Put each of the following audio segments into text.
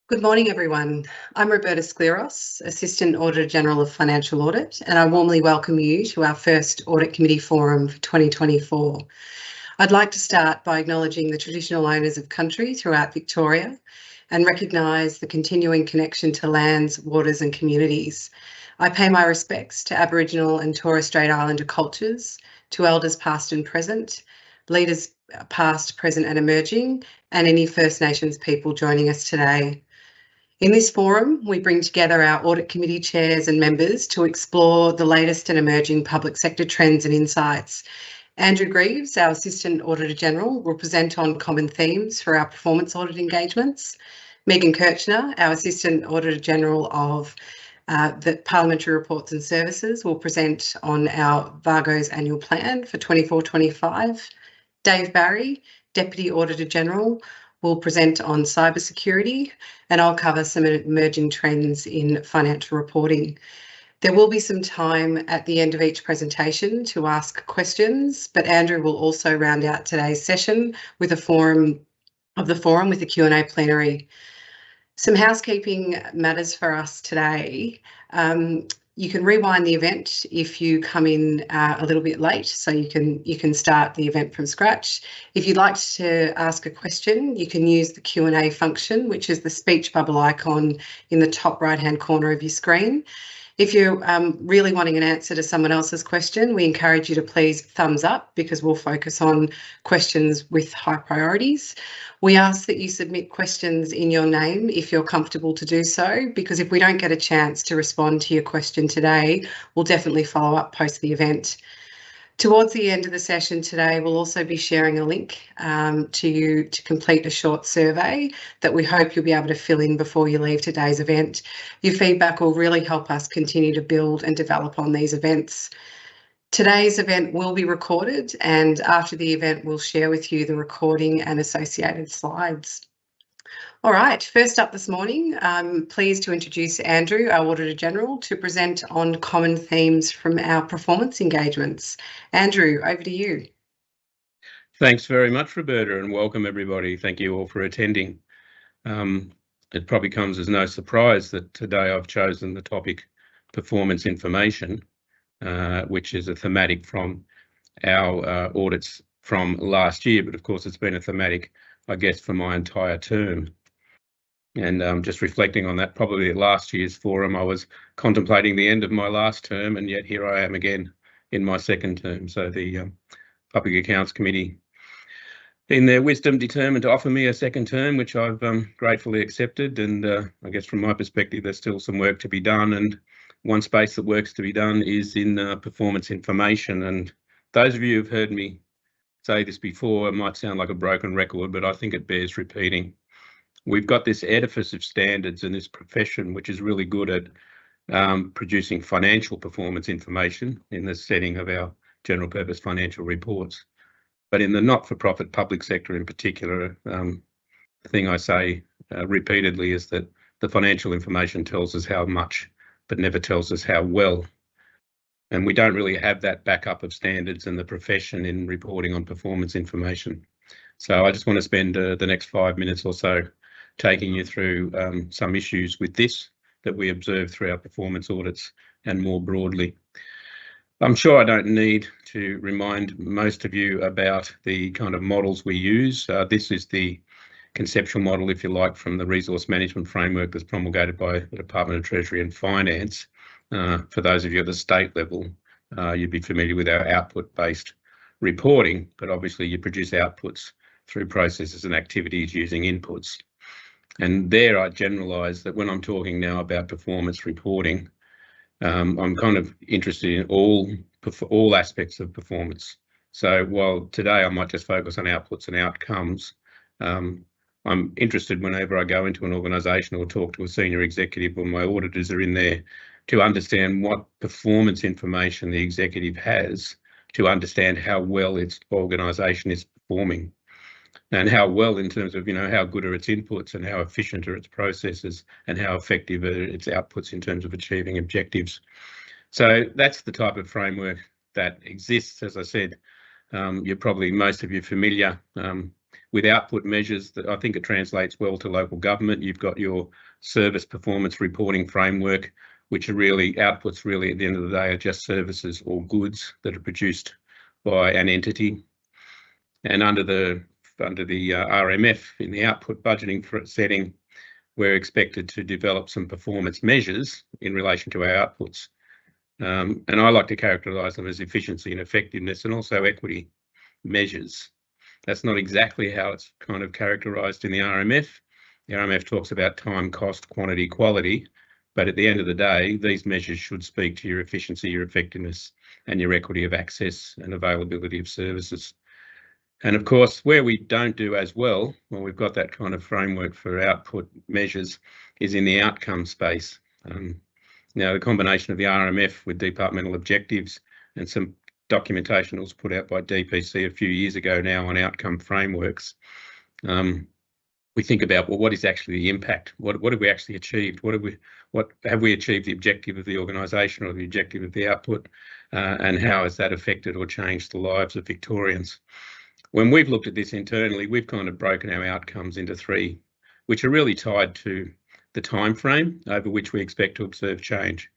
Good morning, everyone. I'm Roberta Skliros, Assistant Auditor-General of Financial Audit, and I warmly welcome you to our first Audit Committee Forum for 2024. I'd like to start by acknowledging the traditional owners of country throughout Victoria and recognise the continuing connection to lands, waters and communities. I pay my respects to Aboriginal and Torres Strait Islander cultures, to elders past and present, leaders past, present and emerging, and any First Nations people joining us today. In this forum, we bring together our Audit Committee chairs and members to explore the latest and emerging public sector trends and insights. Andrew Greaves, our Assistant Auditor-General, will present on common themes for our performance audit engagements. Megan Kirchner, our Assistant Auditor-General of the Parliamentary Reports and Services, will present on our VAGO's annual plan for 24-25. Dave Barry, Deputy Auditor-General, will present on cybersecurity, and I'll cover some emerging trends in financial reporting. There will be some time at the end of each presentation to ask questions, but Andrew will also round out today's session with a forum with the Q&A plenary. Some housekeeping matters for us today. You can rewind the event if you come in a little bit late, so you can start the event from scratch. If you'd like to ask a question, you can use the Q&A function, which is the speech bubble icon in the top right-hand corner of your screen. If you're really wanting an answer to someone else's question, we encourage you to please thumbs up, because we'll focus on questions with high priorities. We ask that you submit questions in your name if you're comfortable to do so, because if we don't get a chance to respond to your question today, we'll definitely follow up post the event. Towards the end of the session today, we'll also be sharing a link to you to complete a short survey that we hope you'll be able to fill in before you leave today's event. Your feedback will really help us continue to build and develop on these events. Today's event will be recorded, and after the event, we'll share with you the recording and associated slides. All right, first up this morning, I'm pleased to introduce Andrew, our Auditor-General, to present on common themes from our performance engagements. Andrew, over to you. Thanks very much, Roberta, and welcome everybody. Thank you all for attending. It probably comes as no surprise that today I've chosen the topic performance information, which is a thematic from our audits from last year, but of course it's been a thematic, I guess, for my entire term. And just reflecting on that, probably at last year's forum, I was contemplating the end of my last term, and yet here I am again in my second term. So the Public Accounts Committee, in their wisdom, determined to offer me a second term, which I've gratefully accepted. And I guess from my perspective, there's still some work to be done. And one space that works to be done is in performance information. And those of you who've heard me say this before, it might sound like a broken record, but I think it bears repeating. We've got this edifice of standards in this profession, which is really good at producing financial performance information in the setting of our general purpose financial reports. But in the not-for-profit public sector in particular, the thing I say repeatedly is that the financial information tells us how much, but never tells us how well. And we don't really have that backup of standards in the profession in reporting on performance information. So I just want to spend the next 5 minutes or so taking you through some issues with this that we observe through our performance audits and more broadly. I'm sure I don't need to remind most of you about the kind of models we use. This is the conceptual model, if you like, from the resource management framework that's promulgated by the Department of Treasury and Finance. For those of you at the state level, you'd be familiar with our output-based reporting, but obviously you produce outputs through processes and activities using inputs. And there I generalise that when I'm talking now about performance reporting, I'm kind of interested in all aspects of performance. So while today I might just focus on outputs and outcomes, I'm interested whenever I go into an organisation or talk to a senior executive or my auditors are in there to understand what performance information the executive has to understand how well its organisation is performing. And how well in terms of, how good are its inputs and how efficient are its processes and how effective are its outputs in terms of achieving objectives. So that's the type of framework that exists. As I said, most of you familiar with output measures that I think it translates well to local government. You've got your service performance reporting framework, which are really outputs really at the end of the day are just services or goods that are produced by an entity. And under the RMF in the output budgeting setting, we're expected to develop some performance measures in relation to our outputs. And I like to characterise them as efficiency and effectiveness and also equity measures. That's not exactly how it's kind of characterised in the RMF. The RMF talks about time, cost, quantity, quality, but at the end of the day, these measures should speak to your efficiency, your effectiveness, and your equity of access and availability of services. And of course, where we don't do as well, we've got that kind of framework for output measures, is in the outcome space. Now, the combination of the RMF with departmental objectives and some documentation was put out by DPC a few years ago now on outcome frameworks. We think about, well, what is actually the impact? What have we actually achieved? What have we achieved the objective of the organisation or the objective of the output? And how has that affected or changed the lives of Victorians? When we've looked at this internally, we've kind of broken our outcomes into three, which are really tied to the time frame over which we expect to observe change.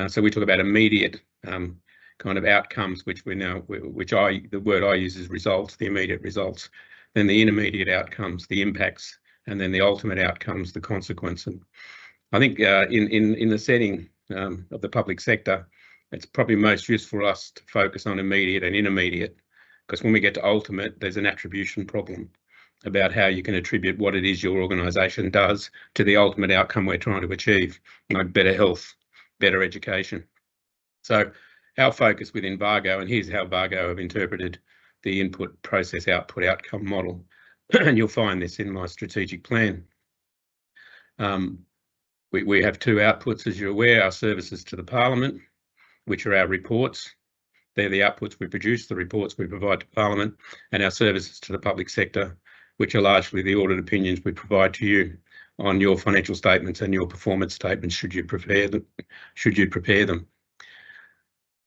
So we talk about immediate kind of outcomes, which the word I use is results, the immediate results, then the intermediate outcomes, the impacts, and then the ultimate outcomes, the consequence. And I think in the setting of the public sector, it's probably most useful for us to focus on immediate and intermediate, because when we get to ultimate, there's an attribution problem about how you can attribute what it is your organisation does to the ultimate outcome we're trying to achieve, like better health, better education. So our focus within VAGO, and here's how VAGO have interpreted the input, process, output, outcome model, and you'll find this in my strategic plan. We have two outputs, as you're aware, our services to the Parliament, which are our reports. They're the outputs we produce, the reports we provide to Parliament, and our services to the public sector, which are largely the audit opinions we provide to you on your financial statements and your performance statements, should you prepare them.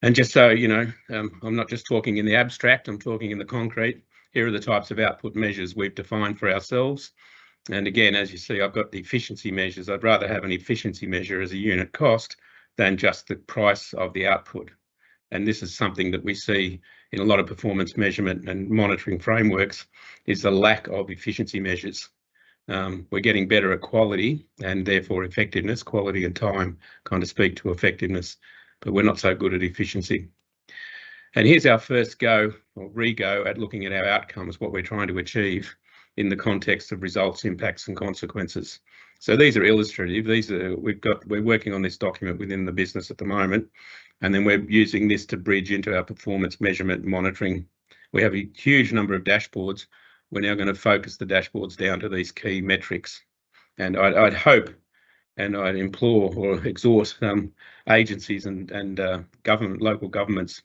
And just so you know, I'm not just talking in the abstract, I'm talking in the concrete. Here are the types of output measures we've defined for ourselves. And again, as you see, I've got the efficiency measures. I'd rather have an efficiency measure as a unit cost than just the price of the output. And this is something that we see in a lot of performance measurement and monitoring frameworks, is the lack of efficiency measures. We're getting better at quality and therefore effectiveness. Quality and time kind of speak to effectiveness, but we're not so good at efficiency. And here's our first go or re-go at looking at our outcomes, what we're trying to achieve in the context of results, impacts and consequences. So these are illustrative. We're working on this document within the business at the moment, and then we're using this to bridge into our performance measurement and monitoring. We have a huge number of dashboards. We're now going to focus the dashboards down to these key metrics. And I'd hope and I'd implore or exhort agencies and local governments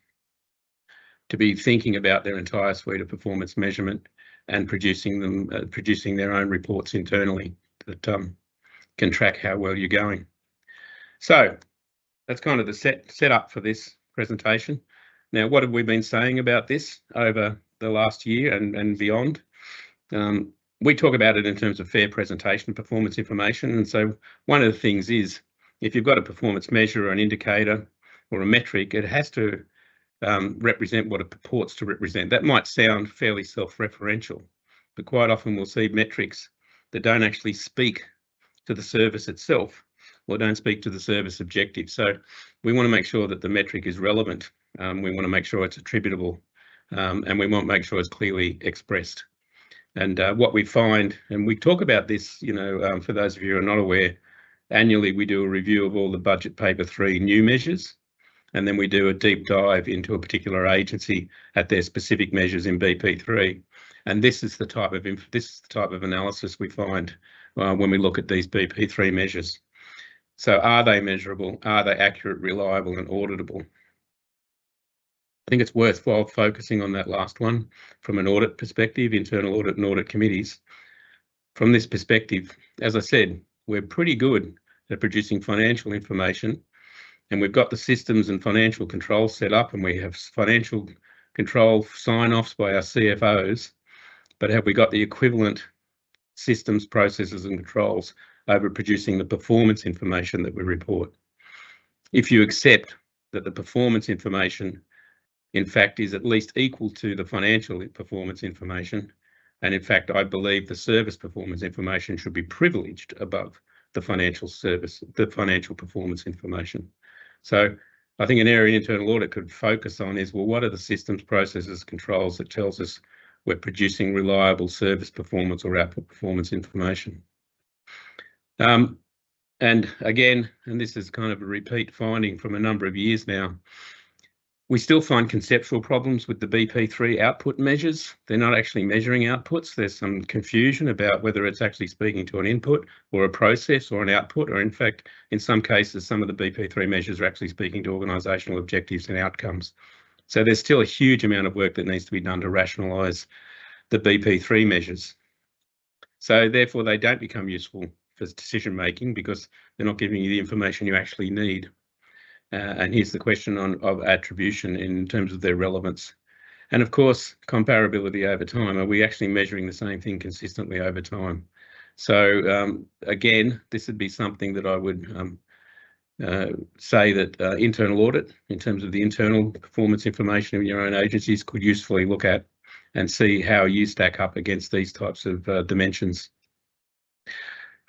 to be thinking about their entire suite of performance measurement and producing their own reports internally that can track how well you're going. So that's kind of the setup for this presentation. Now, what have we been saying about this over the last year and beyond? We talk about it in terms of fair presentation, performance information. And so one of the things is, if you've got a performance measure or an indicator or a metric, it has to represent what it purports to represent. That might sound fairly self-referential, but quite often we'll see metrics that don't actually speak to the service itself or don't speak to the service objective. So we want to make sure that the metric is relevant. We want to make sure it's attributable, and we want to make sure it's clearly expressed. And what we find, and we talk about this, you know, for those of you who are not aware, annually we do a review of all the budget paper 3 new measures, and then we do a deep dive into a particular agency at their specific measures in BP3. And this is the type of analysis we find when we look at these BP3 measures. So are they measurable? Are they accurate, reliable and auditable? I think it's worthwhile focusing on that last one from an audit perspective, internal audit and audit committees. From this perspective, as I said, we're pretty good at producing financial information, and we've got the systems and financial controls set up, and we have financial control sign-offs by our CFOs. but have we got the equivalent systems, processes and controls over producing the performance information that we report? If you accept that the performance information in fact is at least equal to the financial performance information, and in fact I believe the service performance information should be privileged above the financial performance information. So I think an area internal audit could focus on is, well, what are the systems, processes, controls that tells us we're producing reliable service performance or output performance information? And again, and this is kind of a repeat finding from a number of years now, we still find conceptual problems with the BP3 output measures. They're not actually measuring outputs. There's some confusion about whether it's actually speaking to an input or a process or an output, or in fact, in some cases, some of the BP3 measures are actually speaking to organisational objectives and outcomes. So there's still a huge amount of work that needs to be done to rationalise the BP3 measures. So therefore, they don't become useful for decision making because they're not giving you the information you actually need. And here's the question of attribution in terms of their relevance. And of course, comparability over time. Are we actually measuring the same thing consistently over time? So again, this would be something that I would say that internal audit, in terms of the internal performance information in your own agencies, could usefully look at and see how you stack up against these types of dimensions.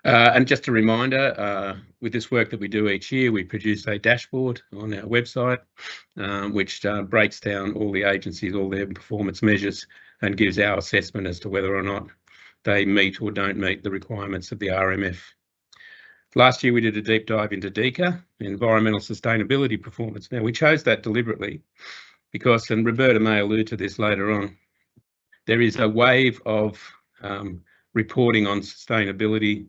And just a reminder, with this work that we do each year, we produce a dashboard on our website, which breaks down all the agencies, all their performance measures, and gives our assessment as to whether or not they meet or don't meet the requirements of the RMF. Last year, we did a deep dive into DECA, environmental sustainability performance. Now, we chose that deliberately because, and Roberta may allude to this later on, there is a wave of reporting on sustainability.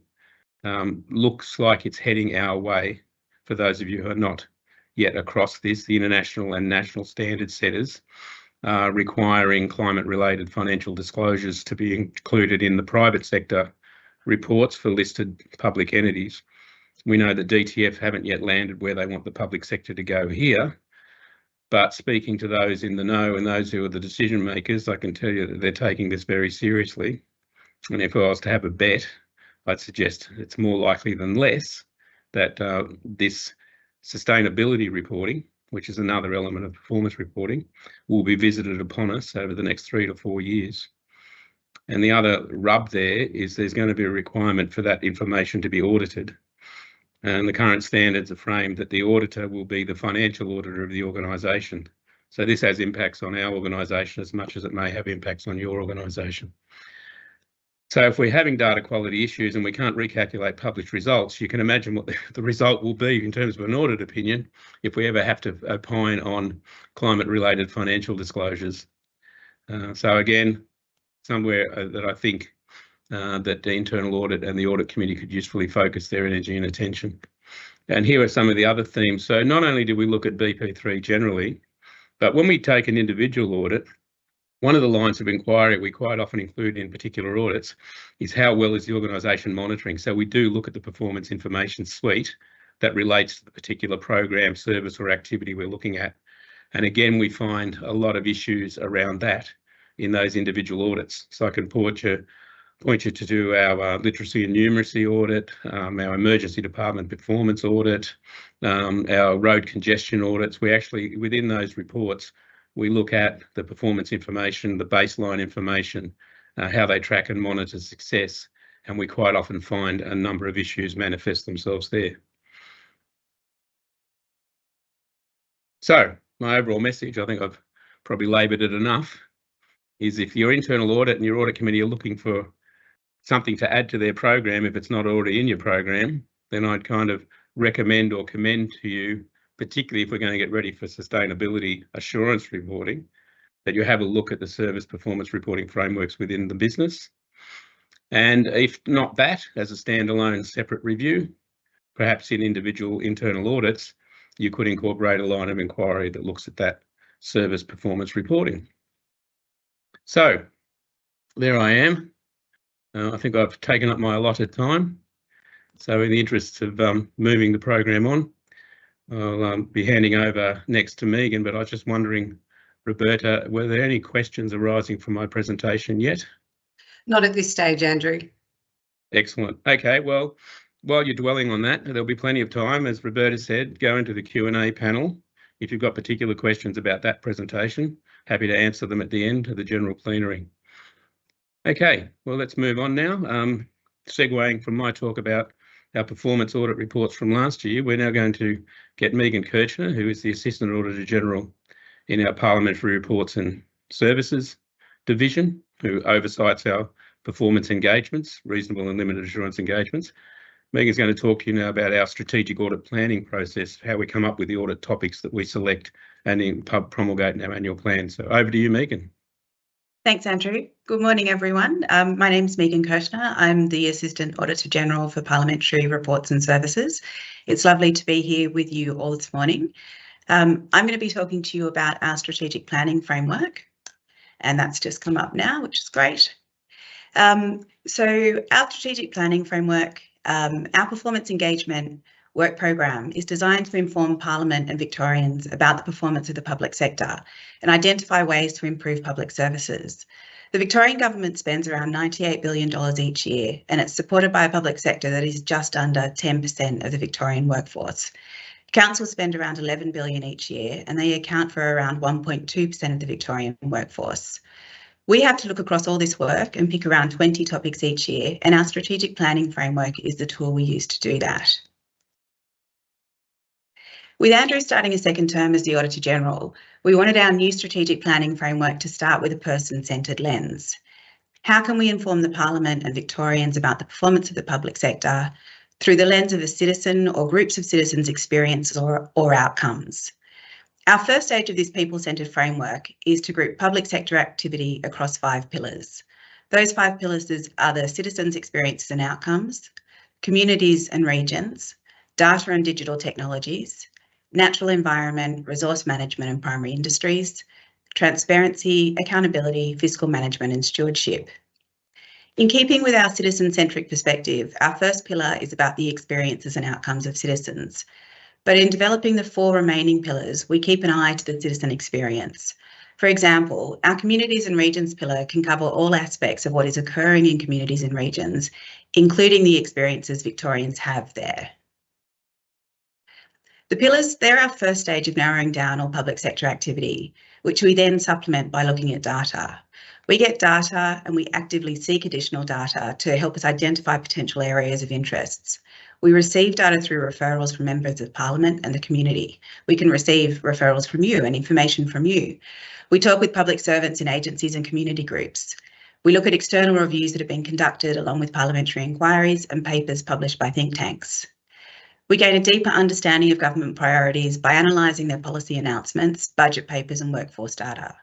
Looks like it's heading our way. For those of you who are not yet across this, the international and national standard setters are requiring climate-related financial disclosures to be included in the private sector reports for listed public entities. We know that DTF haven't yet landed where they want the public sector to go here, but speaking to those in the know and those who are the decision makers, I can tell you that they're taking this very seriously. And if I was to have a bet, I'd suggest it's more likely than less that this sustainability reporting, which is another element of performance reporting, will be visited upon us over the next 3 to 4 years. And the other rub there is there's going to be a requirement for that information to be audited. And the current standards are framed that the auditor will be the financial auditor of the organisation. So this has impacts on our organisation as much as it may have impacts on your organisation. So if we're having data quality issues and we can't recalculate published results, you can imagine what the result will be in terms of an audit opinion if we ever have to opine on climate-related financial disclosures. So again, somewhere that I think that the internal audit and the audit committee could usefully focus their energy and attention. And here are some of the other themes. So not only do we look at BP3 generally, but when we take an individual audit, one of the lines of inquiry we quite often include in particular audits is how well is the organisation monitoring. So we do look at the performance information suite that relates to the particular program, service or activity we're looking at. And again, we find a lot of issues around that in those individual audits. So I can point you to do our literacy and numeracy audit, our emergency department performance audit, our road congestion audits. We actually, within those reports, we look at the performance information, the baseline information, how they track and monitor success, and we quite often find a number of issues manifest themselves there. So my overall message, I think I've probably laboured it enough, is if your internal audit and your audit committee are looking for something to add to their program, if it's not already in your program, then I'd kind of recommend or commend to you, particularly if we're going to get ready for sustainability assurance reporting, that you have a look at the service performance reporting frameworks within the business. And if not that, as a standalone separate review, perhaps in individual internal audits, you could incorporate a line of inquiry that looks at that service performance reporting. So there I am. I think I've taken up my allotted time. So in the interests of moving the program on, I'll be handing over next to Megan, but I was just wondering, Roberta, were there any questions arising from my presentation yet? Not at this stage, Andrew. Excellent. Okay, well, while you're dwelling on that, there'll be plenty of time, as Roberta said, go into the Q&A panel. If you've got particular questions about that presentation, happy to answer them at the end of the general plenary. Okay, well, let's move on now. Segueing from my talk about our performance audit reports from last year, we're now going to get Megan Kirchner, who is the Assistant Auditor-General in our Parliamentary Reports and Services Division, who oversights our performance engagements, reasonable and limited assurance engagements. Megan's going to talk to you now about our strategic audit planning process, how we come up with the audit topics that we select and promulgate in our annual plan. So over to you, Megan. Thanks, Andrew. Good morning, everyone. My name's Megan Kirchner. I'm the Assistant Auditor-General for Parliamentary Reports and Services. It's lovely to be here with you all this morning. I'm going to be talking to you about our strategic planning framework, and that's just come up now, which is great. So our strategic planning framework, our performance engagement work program is designed to inform Parliament and Victorians about the performance of the public sector and identify ways to improve public services. The Victorian government spends around $98 billion each year, and it's supported by a public sector that is just under 10% of the Victorian workforce. Councils spend around $11 billion each year, and they account for around 1.2% of the Victorian workforce. We have to look across all this work and pick around 20 topics each year, and our strategic planning framework is the tool we use to do that. With Andrew starting a second term as the Auditor-General, we wanted our new strategic planning framework to start with a person-centred lens. How can we inform the Parliament and Victorians about the performance of the public sector through the lens of a citizen or groups of citizens' experiences or outcomes? Our first stage of this people-centred framework is to group public sector activity across 5 pillars. Those 5 pillars are the citizens' experiences and outcomes, communities and regions, data and digital technologies, natural environment, resource management and primary industries, transparency, accountability, fiscal management and stewardship. In keeping with our citizen-centric perspective, our first pillar is about the experiences and outcomes of citizens. But in developing the 4 remaining pillars, we keep an eye to the citizen experience. For example, our communities and regions pillar can cover all aspects of what is occurring in communities and regions, including the experiences Victorians have there. The pillars, they're our first stage of narrowing down all public sector activity, which we then supplement by looking at data. We get data and we actively seek additional data to help us identify potential areas of interests. We receive data through referrals from members of Parliament and the community. We can receive referrals from you and information from you. We talk with public servants in agencies and community groups. We look at external reviews that have been conducted along with parliamentary inquiries and papers published by think tanks. We gain a deeper understanding of government priorities by analysing their policy announcements, budget papers and workforce data.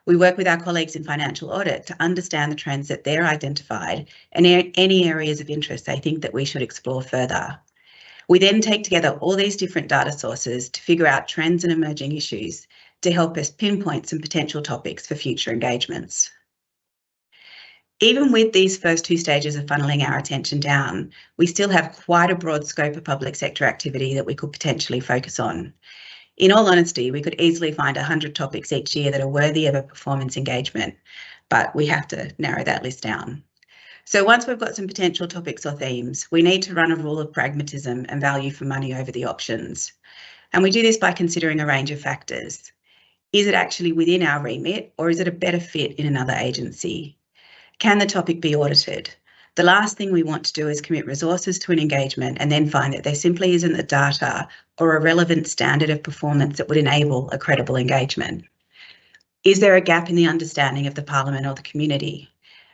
We work with our colleagues in financial audit to understand the trends that they're identified and any areas of interest they think that we should explore further. We then take together all these different data sources to figure out trends and emerging issues to help us pinpoint some potential topics for future engagements. Even with these first 2 stages of funneling our attention down, we still have quite a broad scope of public sector activity that we could potentially focus on. In all honesty, we could easily find 100 topics each year that are worthy of a performance engagement, but we have to narrow that list down. So once we've got some potential topics or themes, we need to run a rule of pragmatism and value for money over the options. And we do this by considering a range of factors. Is it actually within our remit, or is it a better fit in another agency? Can the topic be audited? The last thing we want to do is commit resources to an engagement and then find that there simply isn't the data or a relevant standard of performance that would enable a credible engagement. Is there a gap in the understanding of the Parliament or the community?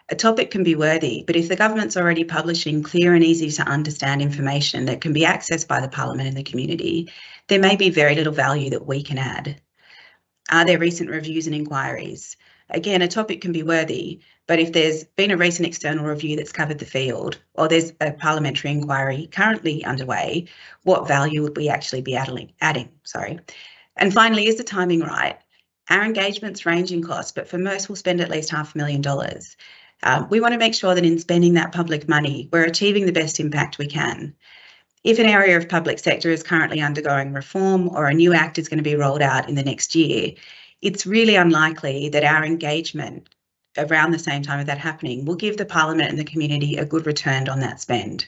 A topic can be worthy, but if the government's already publishing clear and easy to understand information that can be accessed by the Parliament and the community, there may be very little value that we can add. Are there recent reviews and inquiries? Again, a topic can be worthy, but if there's been a recent external review that's covered the field, or there's a parliamentary inquiry currently underway, what value would we actually be adding? And finally, is the timing right? Our engagements range in cost, but for most we'll spend at least $500,000. We want to make sure that in spending that public money, we're achieving the best impact we can. If an area of public sector is currently undergoing reform or a new act is going to be rolled out in the next year, it's really unlikely that our engagement around the same time of that happening will give the Parliament and the community a good return on that spend.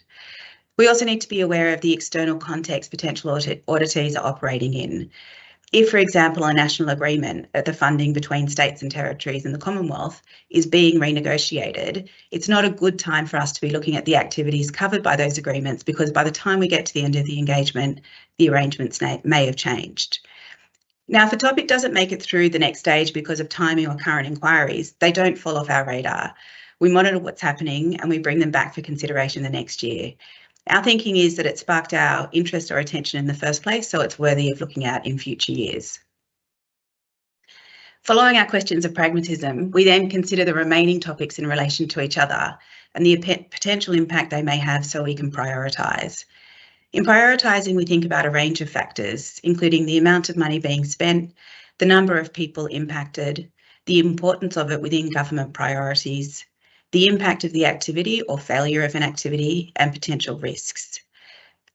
We also need to be aware of the external context potential auditees are operating in. If, for example, a national agreement at the funding between states and territories and the Commonwealth is being renegotiated, it's not a good time for us to be looking at the activities covered by those agreements, because by the time we get to the end of the engagement, the arrangements may have changed. Now, if a topic doesn't make it through the next stage because of timing or current inquiries, they don't fall off our radar. We monitor what's happening and we bring them back for consideration the next year. Our thinking is that it sparked our interest or attention in the first place, so it's worthy of looking at in future years. Following our questions of pragmatism, we then consider the remaining topics in relation to each other and the potential impact they may have, so we can prioritise. In prioritising, we think about a range of factors, including the amount of money being spent, the number of people impacted, the importance of it within government priorities, the impact of the activity or failure of an activity, and potential risks.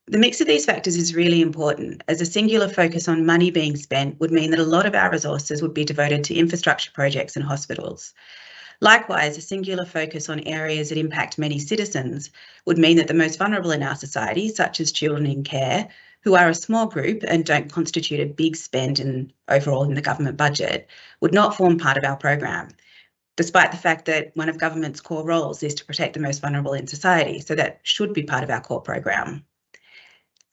The mix of these factors is really important, as a singular focus on money being spent would mean that a lot of our resources would be devoted to infrastructure projects and hospitals. Likewise, a singular focus on areas that impact many citizens would mean that the most vulnerable in our society, such as children in care, who are a small group and don't constitute a big spend overall in the government budget, would not form part of our program, despite the fact that one of government's core roles is to protect the most vulnerable in society, so that should be part of our core program.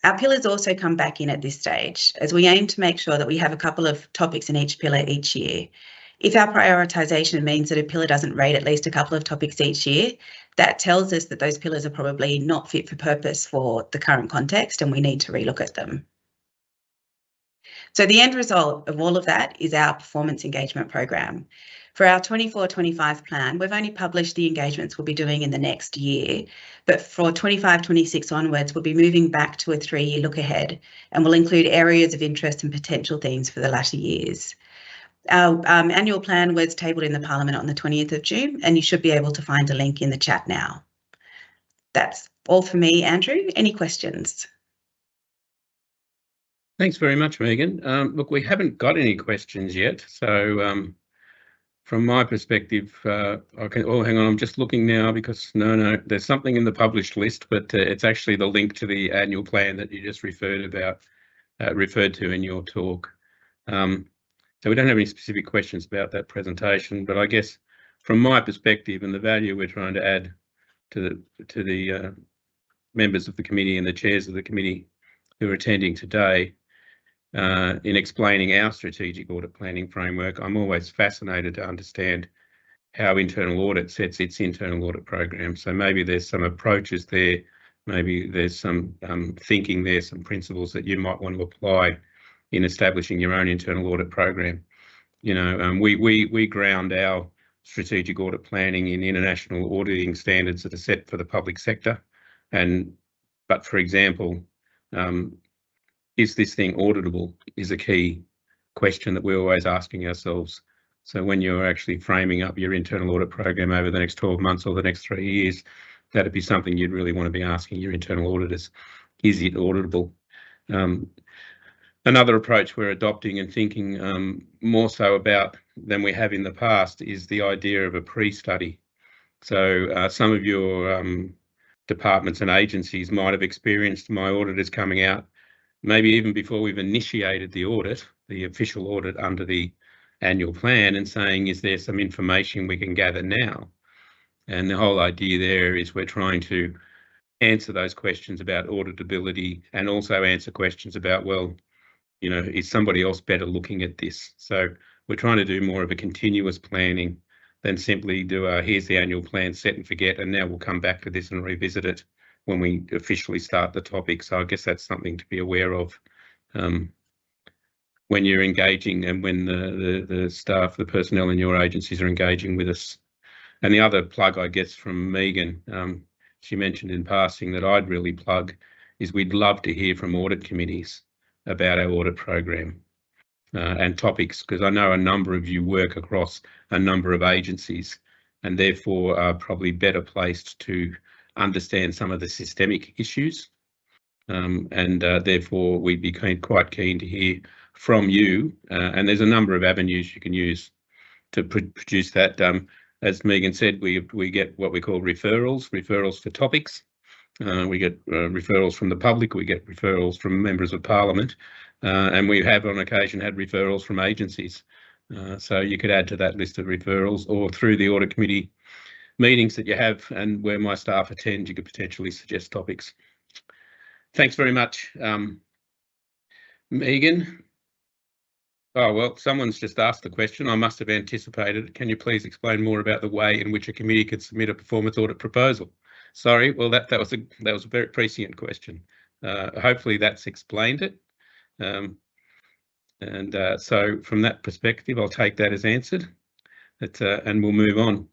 Our pillars also come back in at this stage, as we aim to make sure that we have a couple of topics in each pillar each year. If our prioritisation means that a pillar doesn't rate at least a couple of topics each year, that tells us that those pillars are probably not fit for purpose for the current context and we need to relook at them. So the end result of all of that is our performance engagement program. For our 24-25 plan, we've only published the engagements we'll be doing in the next year, but for 25-26 onwards, we'll be moving back to a 3-year look ahead, and will include areas of interest and potential themes for the latter years. Our annual plan was tabled in the Parliament on the 20th of June, and you should be able to find a link in the chat now. That's all for me, Andrew. Any questions? Thanks very much, Megan. Look, we haven't got any questions yet, so from my perspective, I can. Oh, hang on, I'm just looking now because no, there's something in the published list, but it's actually the link to the annual plan that you just referred to in your talk. So we don't have any specific questions about that presentation, but I guess from my perspective and the value we're trying to add to the members of the committee and the chairs of the committee who are attending today, in explaining our strategic audit planning framework, I'm always fascinated to understand how internal audit sets its internal audit program. So maybe there's some approaches there, maybe there's some thinking there, some principles that you might want to apply in establishing your own internal audit program. You know, we ground our strategic audit planning in international auditing standards that are set for the public sector. But for example, is this thing auditable is a key question that we're always asking ourselves. So when you're actually framing up your internal audit program over the next 12 months or the next 3 years, that'd be something you'd really want to be asking your internal auditors. Is it auditable? Another approach we're adopting and thinking more so about than we have in the past is the idea of a pre-study. So some of your departments and agencies might have experienced my auditors coming out maybe even before we've initiated the audit, the official audit under the annual plan, and saying, is there some information we can gather now? And the whole idea there is we're trying to answer those questions about auditability and also answer questions about, well, you know, is somebody else better looking at this? So we're trying to do more of a continuous planning than simply do here's the annual plan, set and forget, and now we'll come back to this and revisit it when we officially start the topic. So I guess that's something to be aware of when you're engaging and when the staff, the personnel in your agencies are engaging with us. And the other plug, I guess, from Megan, she mentioned in passing that I'd really plug is we'd love to hear from audit committees about our audit program and topics, because I know a number of you work across a number of agencies and therefore are probably better placed to understand some of the systemic issues, and therefore we'd be quite keen to hear from you, and there's a number of avenues you can use to produce that. As Megan said, we get what we call referrals for topics. We get referrals from the public, we get referrals from members of Parliament, and we have on occasion had referrals from agencies. So you could add to that list of referrals, or through the Audit Committee meetings that you have and where my staff attend, you could potentially suggest topics. Thanks very much. Megan? Oh, well, someone's just asked the question. I must have anticipated it. Can you please explain more about the way in which a committee could submit a performance audit proposal? Sorry, well, that was a very prescient question. Hopefully that's explained it. So from that perspective, I'll take that as answered, and we'll move on.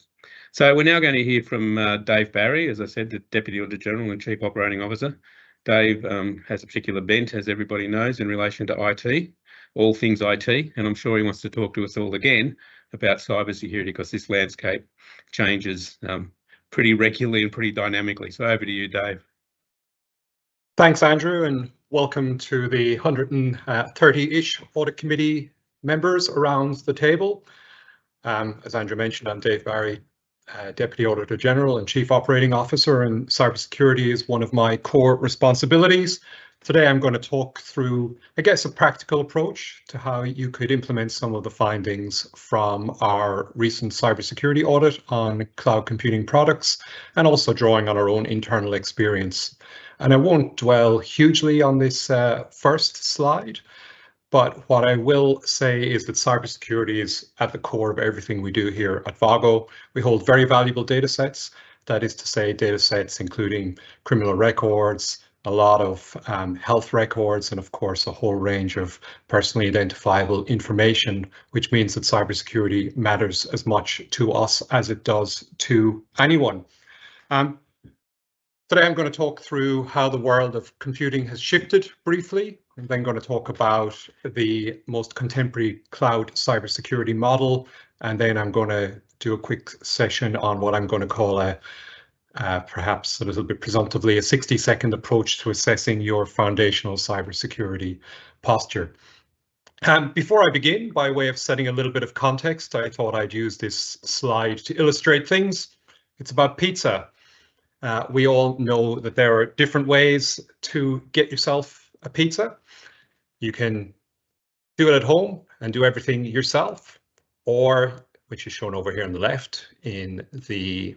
So we're now going to hear from Dave Barry, as I said, the Deputy Auditor-General and Chief Operating Officer. Dave has a particular bent, as everybody knows, in relation to IT, all things IT, and I'm sure he wants to talk to us all again about cybersecurity, because this landscape changes pretty regularly and pretty dynamically. So over to you, Dave. Thanks, Andrew, and welcome to the 130-ish Audit Committee members around the table. As Andrew mentioned, I'm Dave Barry, Deputy Auditor General and Chief Operating Officer, and cybersecurity is one of my core responsibilities. Today I'm going to talk through, I guess, a practical approach to how you could implement some of the findings from our recent cybersecurity audit on cloud computing products, and also drawing on our own internal experience. And I won't dwell hugely on this first slide, but what I will say is that cybersecurity is at the core of everything we do here at VAGO. We hold very valuable data sets. That is to say, data sets including criminal records, a lot of health records, and of course, a whole range of personally identifiable information, which means that cybersecurity matters as much to us as it does to anyone. Today, I'm going to talk through how the world of computing has shifted briefly. I'm then going to talk about the most contemporary cloud cybersecurity model, and then I'm going to do a quick session on what I'm going to call perhaps a little bit presumptively a 60-second approach to assessing your foundational cybersecurity posture. Before I begin, by way of setting a little bit of context, I thought I'd use this slide to illustrate things. It's about pizza. We all know that there are different ways to get yourself a pizza. You can do it at home and do everything yourself, or, which is shown over here on the left in the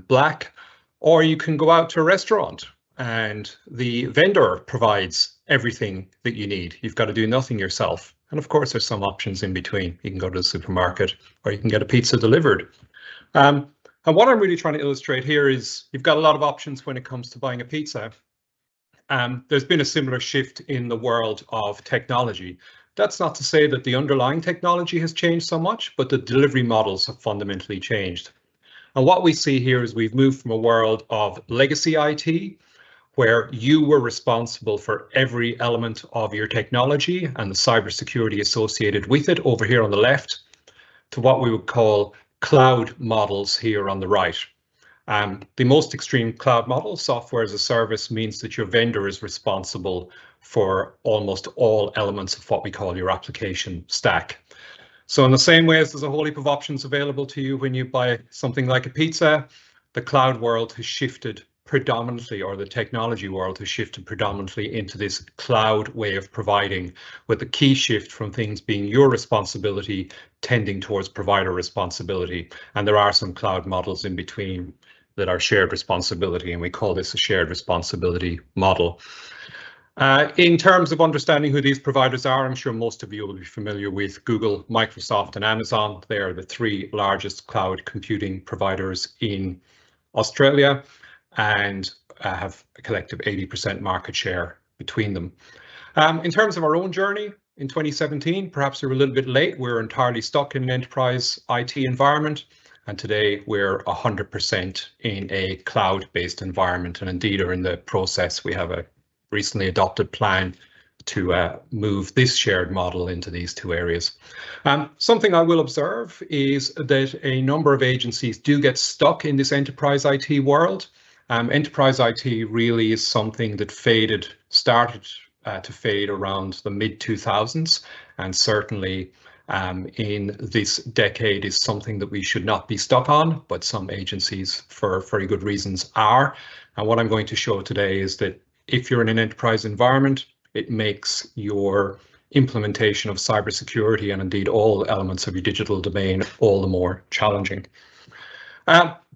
black, or you can go out to a restaurant and the vendor provides everything that you need. You've got to do nothing yourself. And of course, there's some options in between. You can go to the supermarket, or you can get a pizza delivered. And what I'm really trying to illustrate here is you've got a lot of options when it comes to buying a pizza. There's been a similar shift in the world of technology. That's not to say that the underlying technology has changed so much, but the delivery models have fundamentally changed. And what we see here is we've moved from a world of legacy IT, where you were responsible for every element of your technology and the cybersecurity associated with it over here on the left, to what we would call cloud models here on the right. The most extreme cloud model, software as a service, means that your vendor is responsible for almost all elements of what we call your application stack. So in the same way as there's a whole heap of options available to you when you buy something like a pizza, the cloud world has shifted predominantly, or the technology world has shifted predominantly into this cloud way of providing, with the key shift from things being your responsibility tending towards provider responsibility. And there are some cloud models in between that are shared responsibility, and we call this a shared responsibility model. In terms of understanding who these providers are, I'm sure most of you will be familiar with Google, Microsoft, and Amazon. They are the three largest cloud computing providers in Australia, and have a collective 80% market share between them. In terms of our own journey, in 2017, perhaps we were a little bit late. We were entirely stuck in an enterprise IT environment, and today we're 100% in a cloud-based environment, and indeed are in the process. We have a recently adopted plan to move this shared model into these two areas. Something I will observe is that a number of agencies do get stuck in this enterprise IT world. Enterprise IT really is something that started to fade around the mid-2000s, and certainly in this decade is something that we should not be stuck on, but some agencies, for very good reasons, are. And what I'm going to show today is that if you're in an enterprise environment, it makes your implementation of cybersecurity and indeed all elements of your digital domain all the more challenging.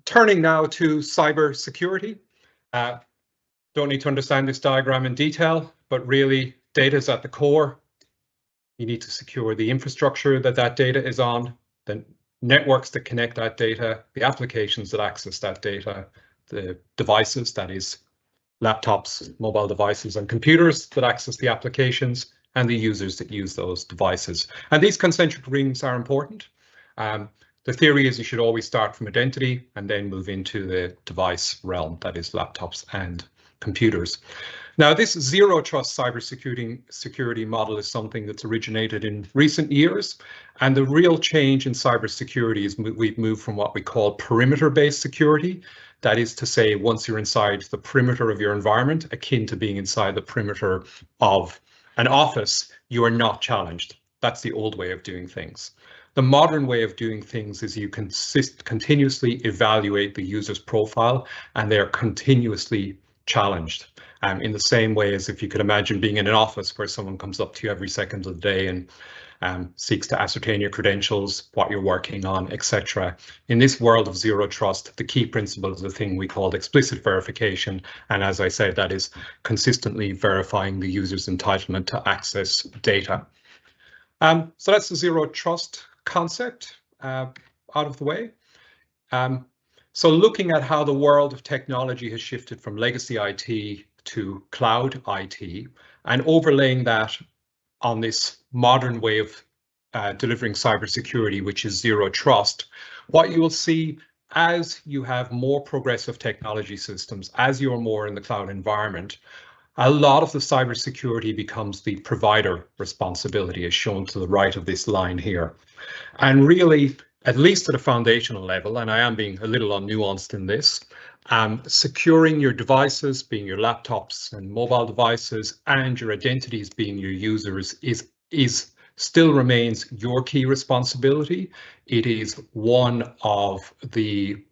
Turning now to cybersecurity. Don't need to understand this diagram in detail, but really data is at the core. You need to secure the infrastructure that that data is on, the networks that connect that data, the applications that access that data, the devices, that is laptops, mobile devices and computers that access the applications, and the users that use those devices. And these concentric rings are important. The theory is you should always start from identity and then move into the device realm, that is laptops and computers. Now, this zero trust cybersecurity model is something that's originated in recent years. And the real change in cybersecurity is we've moved from what we call perimeter-based security. That is to say, once you're inside the perimeter of your environment, akin to being inside the perimeter of an office, you are not challenged. That's the old way of doing things. The modern way of doing things is you continuously evaluate the user's profile, and they're continuously challenged. In the same way as if you could imagine being in an office where someone comes up to you every second of the day and seeks to ascertain your credentials, what you're working on, etc. In this world of zero trust, the key principle is the thing we call explicit verification. And as I said, that is consistently verifying the user's entitlement to access data. So that's the zero trust concept out of the way. So looking at how the world of technology has shifted from legacy IT to cloud IT and overlaying that on this modern way of delivering cybersecurity, which is zero trust, what you will see as you have more progressive technology systems, as you're more in the cloud environment, a lot of the cybersecurity becomes the provider responsibility, as shown to the right of this line here. And really, at least at a foundational level, and I am being a little unnuanced in this, securing your devices, being your laptops and mobile devices, and your identities being your users is still remains your key responsibility. It is one of the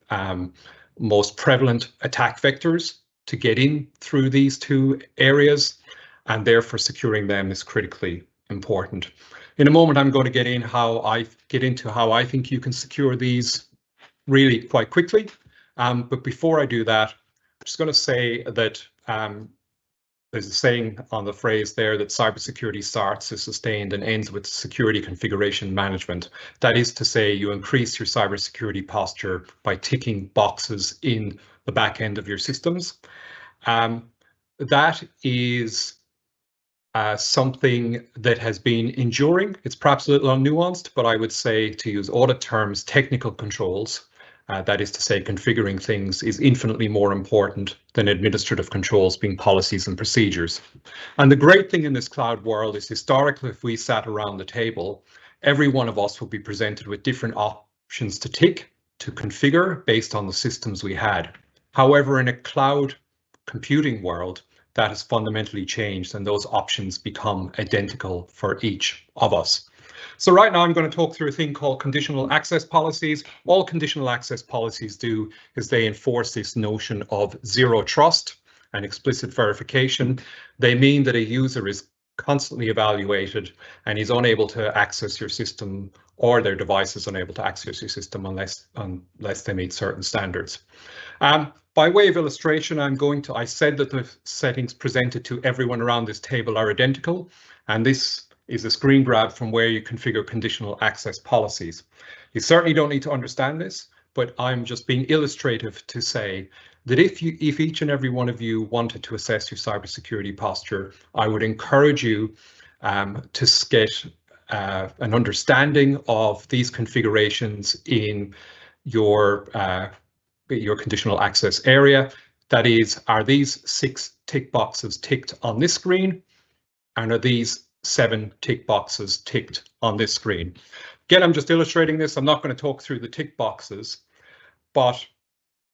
most prevalent attack vectors to get in through these two areas, and therefore securing them is critically important. In a moment, I'm going to get into how I think you can secure these really quite quickly. But before I do that, I'm just going to say that there's a saying on the phrase there that cybersecurity starts, is sustained, and ends with security configuration management. That is to say, you increase your cybersecurity posture by ticking boxes in the back end of your systems. That is something that has been enduring. It's perhaps a little unnuanced, but I would say, to use audit terms, technical controls, that is to say, configuring things, is infinitely more important than administrative controls being policies and procedures. And the great thing in this cloud world is, historically, if we sat around the table, every one of us would be presented with different options to tick, to configure based on the systems we had. However, in a cloud computing world, that has fundamentally changed, and those options become identical for each of us. So right now I'm going to talk through a thing called conditional access policies. All conditional access policies do is they enforce this notion of zero trust and explicit verification. They mean that a user is constantly evaluated and is unable to access your system, or their device is unable to access your system unless they meet certain standards. By way of illustration, I said that the settings presented to everyone around this table are identical, and this is a screen grab from where you configure conditional access policies. You certainly don't need to understand this, but I'm just being illustrative to say that if each and every one of you wanted to assess your cybersecurity posture, I would encourage you to get an understanding of these configurations in your conditional access area. That is, are these 6 tick boxes ticked on this screen? And are these 7 tick boxes ticked on this screen? Again, I'm just illustrating this. I'm not going to talk through the tick boxes, but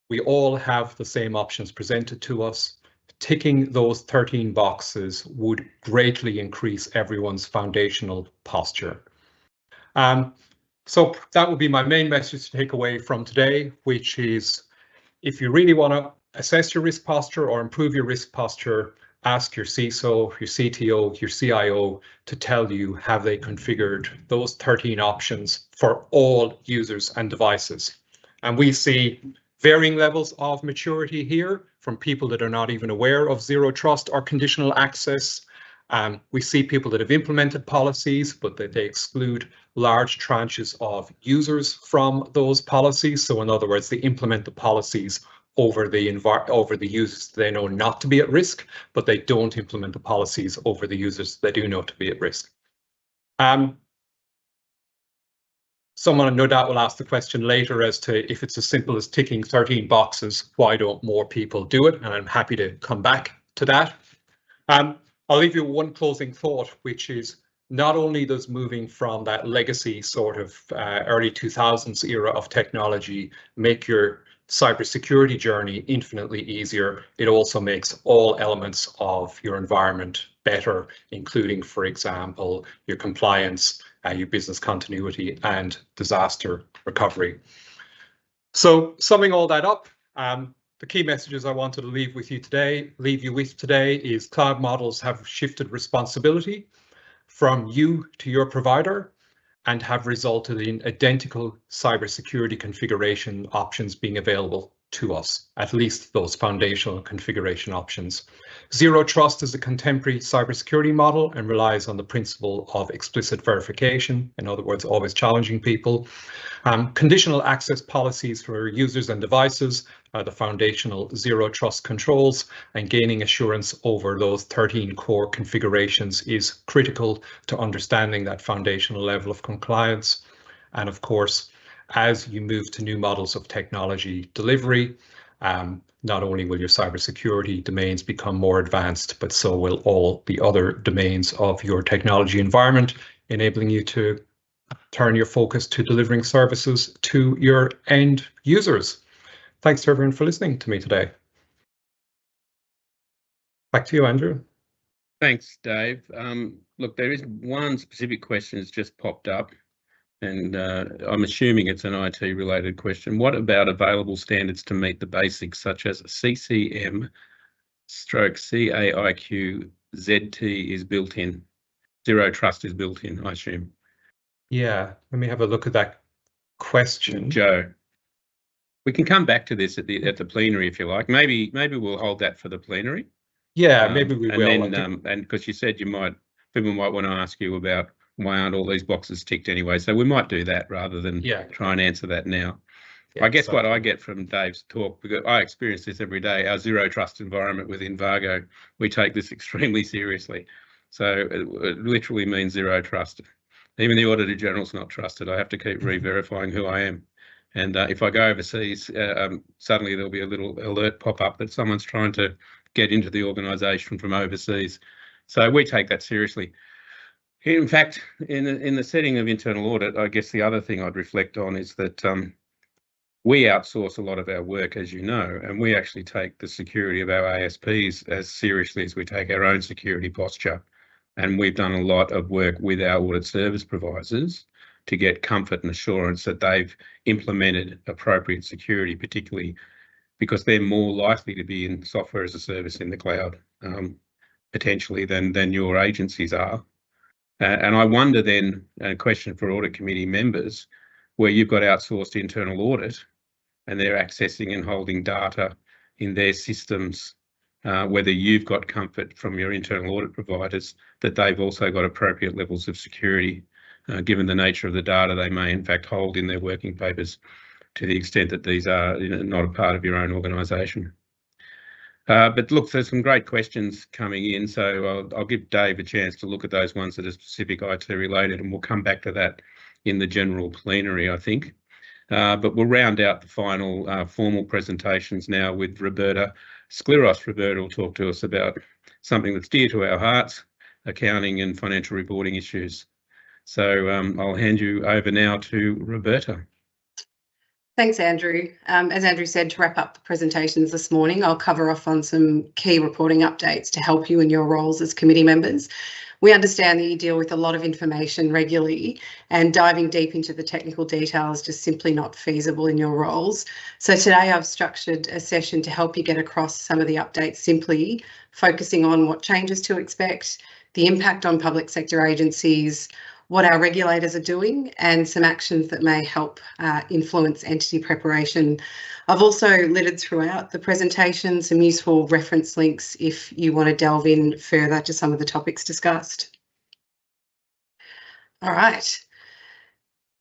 we all have the same options presented to us. Ticking those 13 boxes would greatly increase everyone's foundational posture. So that would be my main message to take away from today, which is if you really want to assess your risk posture or improve your risk posture, ask your CISO, your CTO, your CIO to tell you have they configured those 13 options for all users and devices. And we see varying levels of maturity here from people that are not even aware of zero trust or conditional access. We see people that have implemented policies, but that they exclude large tranches of users from those policies. So in other words, they implement the policies over the users they know not to be at risk, but they don't implement the policies over the users they do know to be at risk. Someone no doubt will ask the question later as to if it's as simple as ticking 13 boxes, why don't more people do it? And I'm happy to come back to that. I'll leave you one closing thought, which is not only does moving from that legacy sort of early 2000s era of technology make your cybersecurity journey infinitely easier, it also makes all elements of your environment better, including, for example, your compliance, your business continuity and disaster recovery. So summing all that up, the key messages I wanted to leave you with today is cloud models have shifted responsibility from you to your provider and have resulted in identical cybersecurity configuration options being available to us, at least those foundational configuration options. Zero trust is a contemporary cybersecurity model and relies on the principle of explicit verification, in other words, always challenging people. Conditional access policies for users and devices are the foundational zero trust controls, and gaining assurance over those 13 core configurations is critical to understanding that foundational level of compliance. And of course, as you move to new models of technology delivery, not only will your cybersecurity domains become more advanced, but so will all the other domains of your technology environment, enabling you to turn your focus to delivering services to your end users. Thanks to everyone for listening to me today. Back to you, Andrew. Thanks, Dave. Look, there is one specific question that's just popped up, and I'm assuming it's an IT-related question. What about available standards to meet the basics, such as CCM/CAIQ ZT is built in? Zero trust is built in, I assume. Yeah, let me have a look at that question. Joe, we can come back to this at the plenary if you like. Maybe we'll hold that for the plenary. Yeah, maybe we will. And because you said people might want to ask you about why aren't all these boxes ticked anyway, so we might do that rather than try and answer that now. Yeah, I guess what I get from Dave's talk, because I experience this every day, our zero trust environment within VAGO, we take this extremely seriously. So it literally means zero trust. Even the Auditor-General's not trusted. I have to keep re-verifying who I am. And if I go overseas, suddenly there'll be a little alert pop up that someone's trying to get into the organisation from overseas. So we take that seriously. In fact, in the setting of internal audit, I guess the other thing I'd reflect on is that we outsource a lot of our work, as you know, and we actually take the security of our ASPs as seriously as we take our own security posture. And we've done a lot of work with our audit service providers to get comfort and assurance that they've implemented appropriate security, particularly because they're more likely to be in software as a service in the cloud, potentially, than your agencies are. And I wonder then, a question for audit committee members, where you've got outsourced internal audit and they're accessing and holding data in their systems, whether you've got comfort from your internal audit providers that they've also got appropriate levels of security, given the nature of the data they may in fact hold in their working papers, to the extent that these are not a part of your own organisation. But look, there's some great questions coming in, so I'll give Dave a chance to look at those ones that are specific IT related, and we'll come back to that in the general plenary, I think. But we'll round out the final formal presentations now with Roberta Skliros. Roberta will talk to us about something that's dear to our hearts, accounting and financial reporting issues. So I'll hand you over now to Roberta. Thanks, Andrew. As Andrew said, to wrap up the presentations this morning, I'll cover off on some key reporting updates to help you in your roles as committee members. We understand that you deal with a lot of information regularly, and diving deep into the technical details is just simply not feasible in your roles. So today I've structured a session to help you get across some of the updates simply, focusing on what changes to expect, the impact on public sector agencies, what our regulators are doing, and some actions that may help influence entity preparation. I've also littered throughout the presentation some useful reference links if you want to delve in further to some of the topics discussed. All right.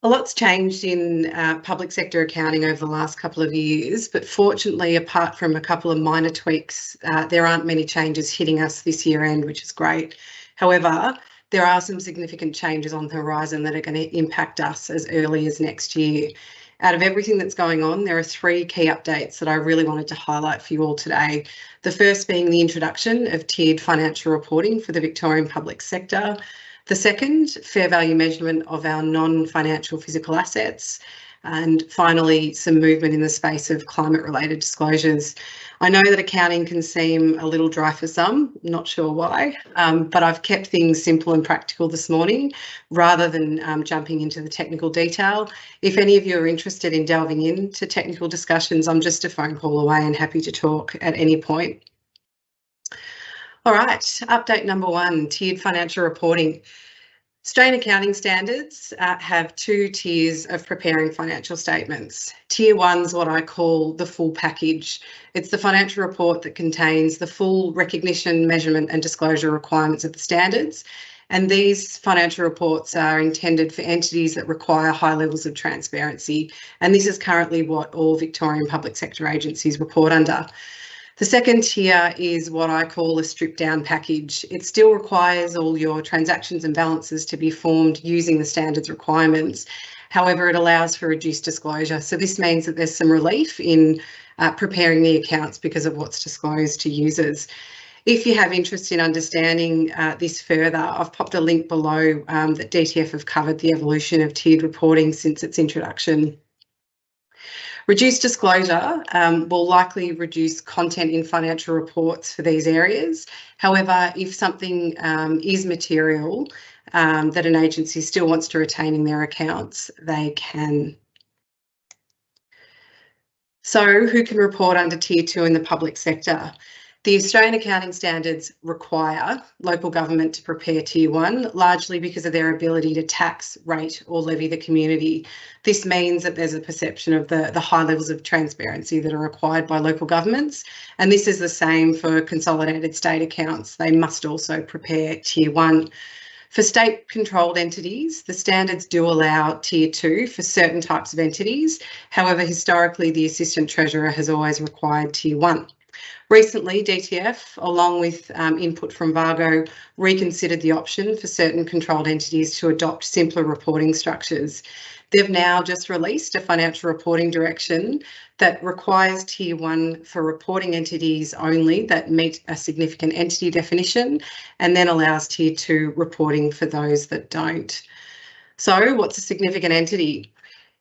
A lot's changed in public sector accounting over the last couple of years, but fortunately, apart from a couple of minor tweaks, there aren't many changes hitting us this year end, which is great. However, there are some significant changes on the horizon that are going to impact us as early as next year. Out of everything that's going on, there are 3 key updates that I really wanted to highlight for you all today. The first being the introduction of tiered financial reporting for the Victorian public sector. The second, fair value measurement of our non-financial physical assets. And finally, some movement in the space of climate-related disclosures. I know that accounting can seem a little dry for some, not sure why, but I've kept things simple and practical this morning rather than jumping into the technical detail. If any of you are interested in delving into technical discussions, I'm just a phone call away and happy to talk at any point. All right, update number 1, tiered financial reporting. Australian accounting standards have 2 tiers of preparing financial statements. Tier 1's what I call the full package. It's the financial report that contains the full recognition, measurement and disclosure requirements of the standards. And these financial reports are intended for entities that require high levels of transparency. And this is currently what all Victorian public sector agencies report under. The second tier is what I call a stripped down package. It still requires all your transactions and balances to be formed using the standards requirements. However, it allows for reduced disclosure. So this means that there's some relief in preparing the accounts because of what's disclosed to users. If you have interest in understanding this further, I've popped a link below that DTF have covered the evolution of tiered reporting since its introduction. Reduced disclosure will likely reduce content in financial reports for these areas. However, if something is material that an agency still wants to retain in their accounts, they can. So who can report under Tier 2 in the public sector? The Australian accounting standards require local government to prepare Tier 1, largely because of their ability to tax, rate or levy the community. This means that there's a perception of the high levels of transparency that are required by local governments, and this is the same for consolidated state accounts. They must also prepare Tier 1. For state-controlled entities, the standards do allow Tier 2 for certain types of entities. However, historically, the Assistant Treasurer has always required Tier 1. Recently, DTF, along with input from VAGO, reconsidered the option for certain controlled entities to adopt simpler reporting structures. They've now just released a financial reporting direction that requires Tier 1 for reporting entities only that meet a significant entity definition, and then allows Tier 2 reporting for those that don't. So what's a significant entity?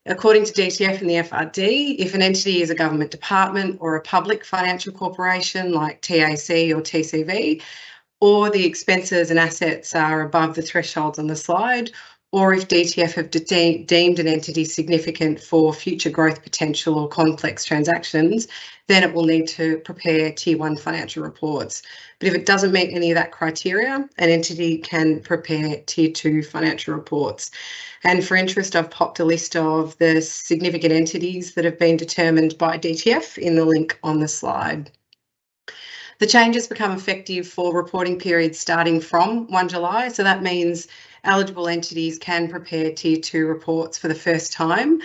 According to DTF and the FRD, if an entity is a government department or a public financial corporation like TAC or TCV, or the expenses and assets are above the thresholds on the slide, or if DTF have deemed an entity significant for future growth potential or complex transactions, then it will need to prepare Tier 1 financial reports. But if it doesn't meet any of that criteria, an entity can prepare Tier 2 financial reports. And for interest, I've popped a list of the significant entities that have been determined by DTF in the link on the slide. The changes become effective for reporting periods starting from 1 July, so that means eligible entities can prepare Tier 2 reports for the first time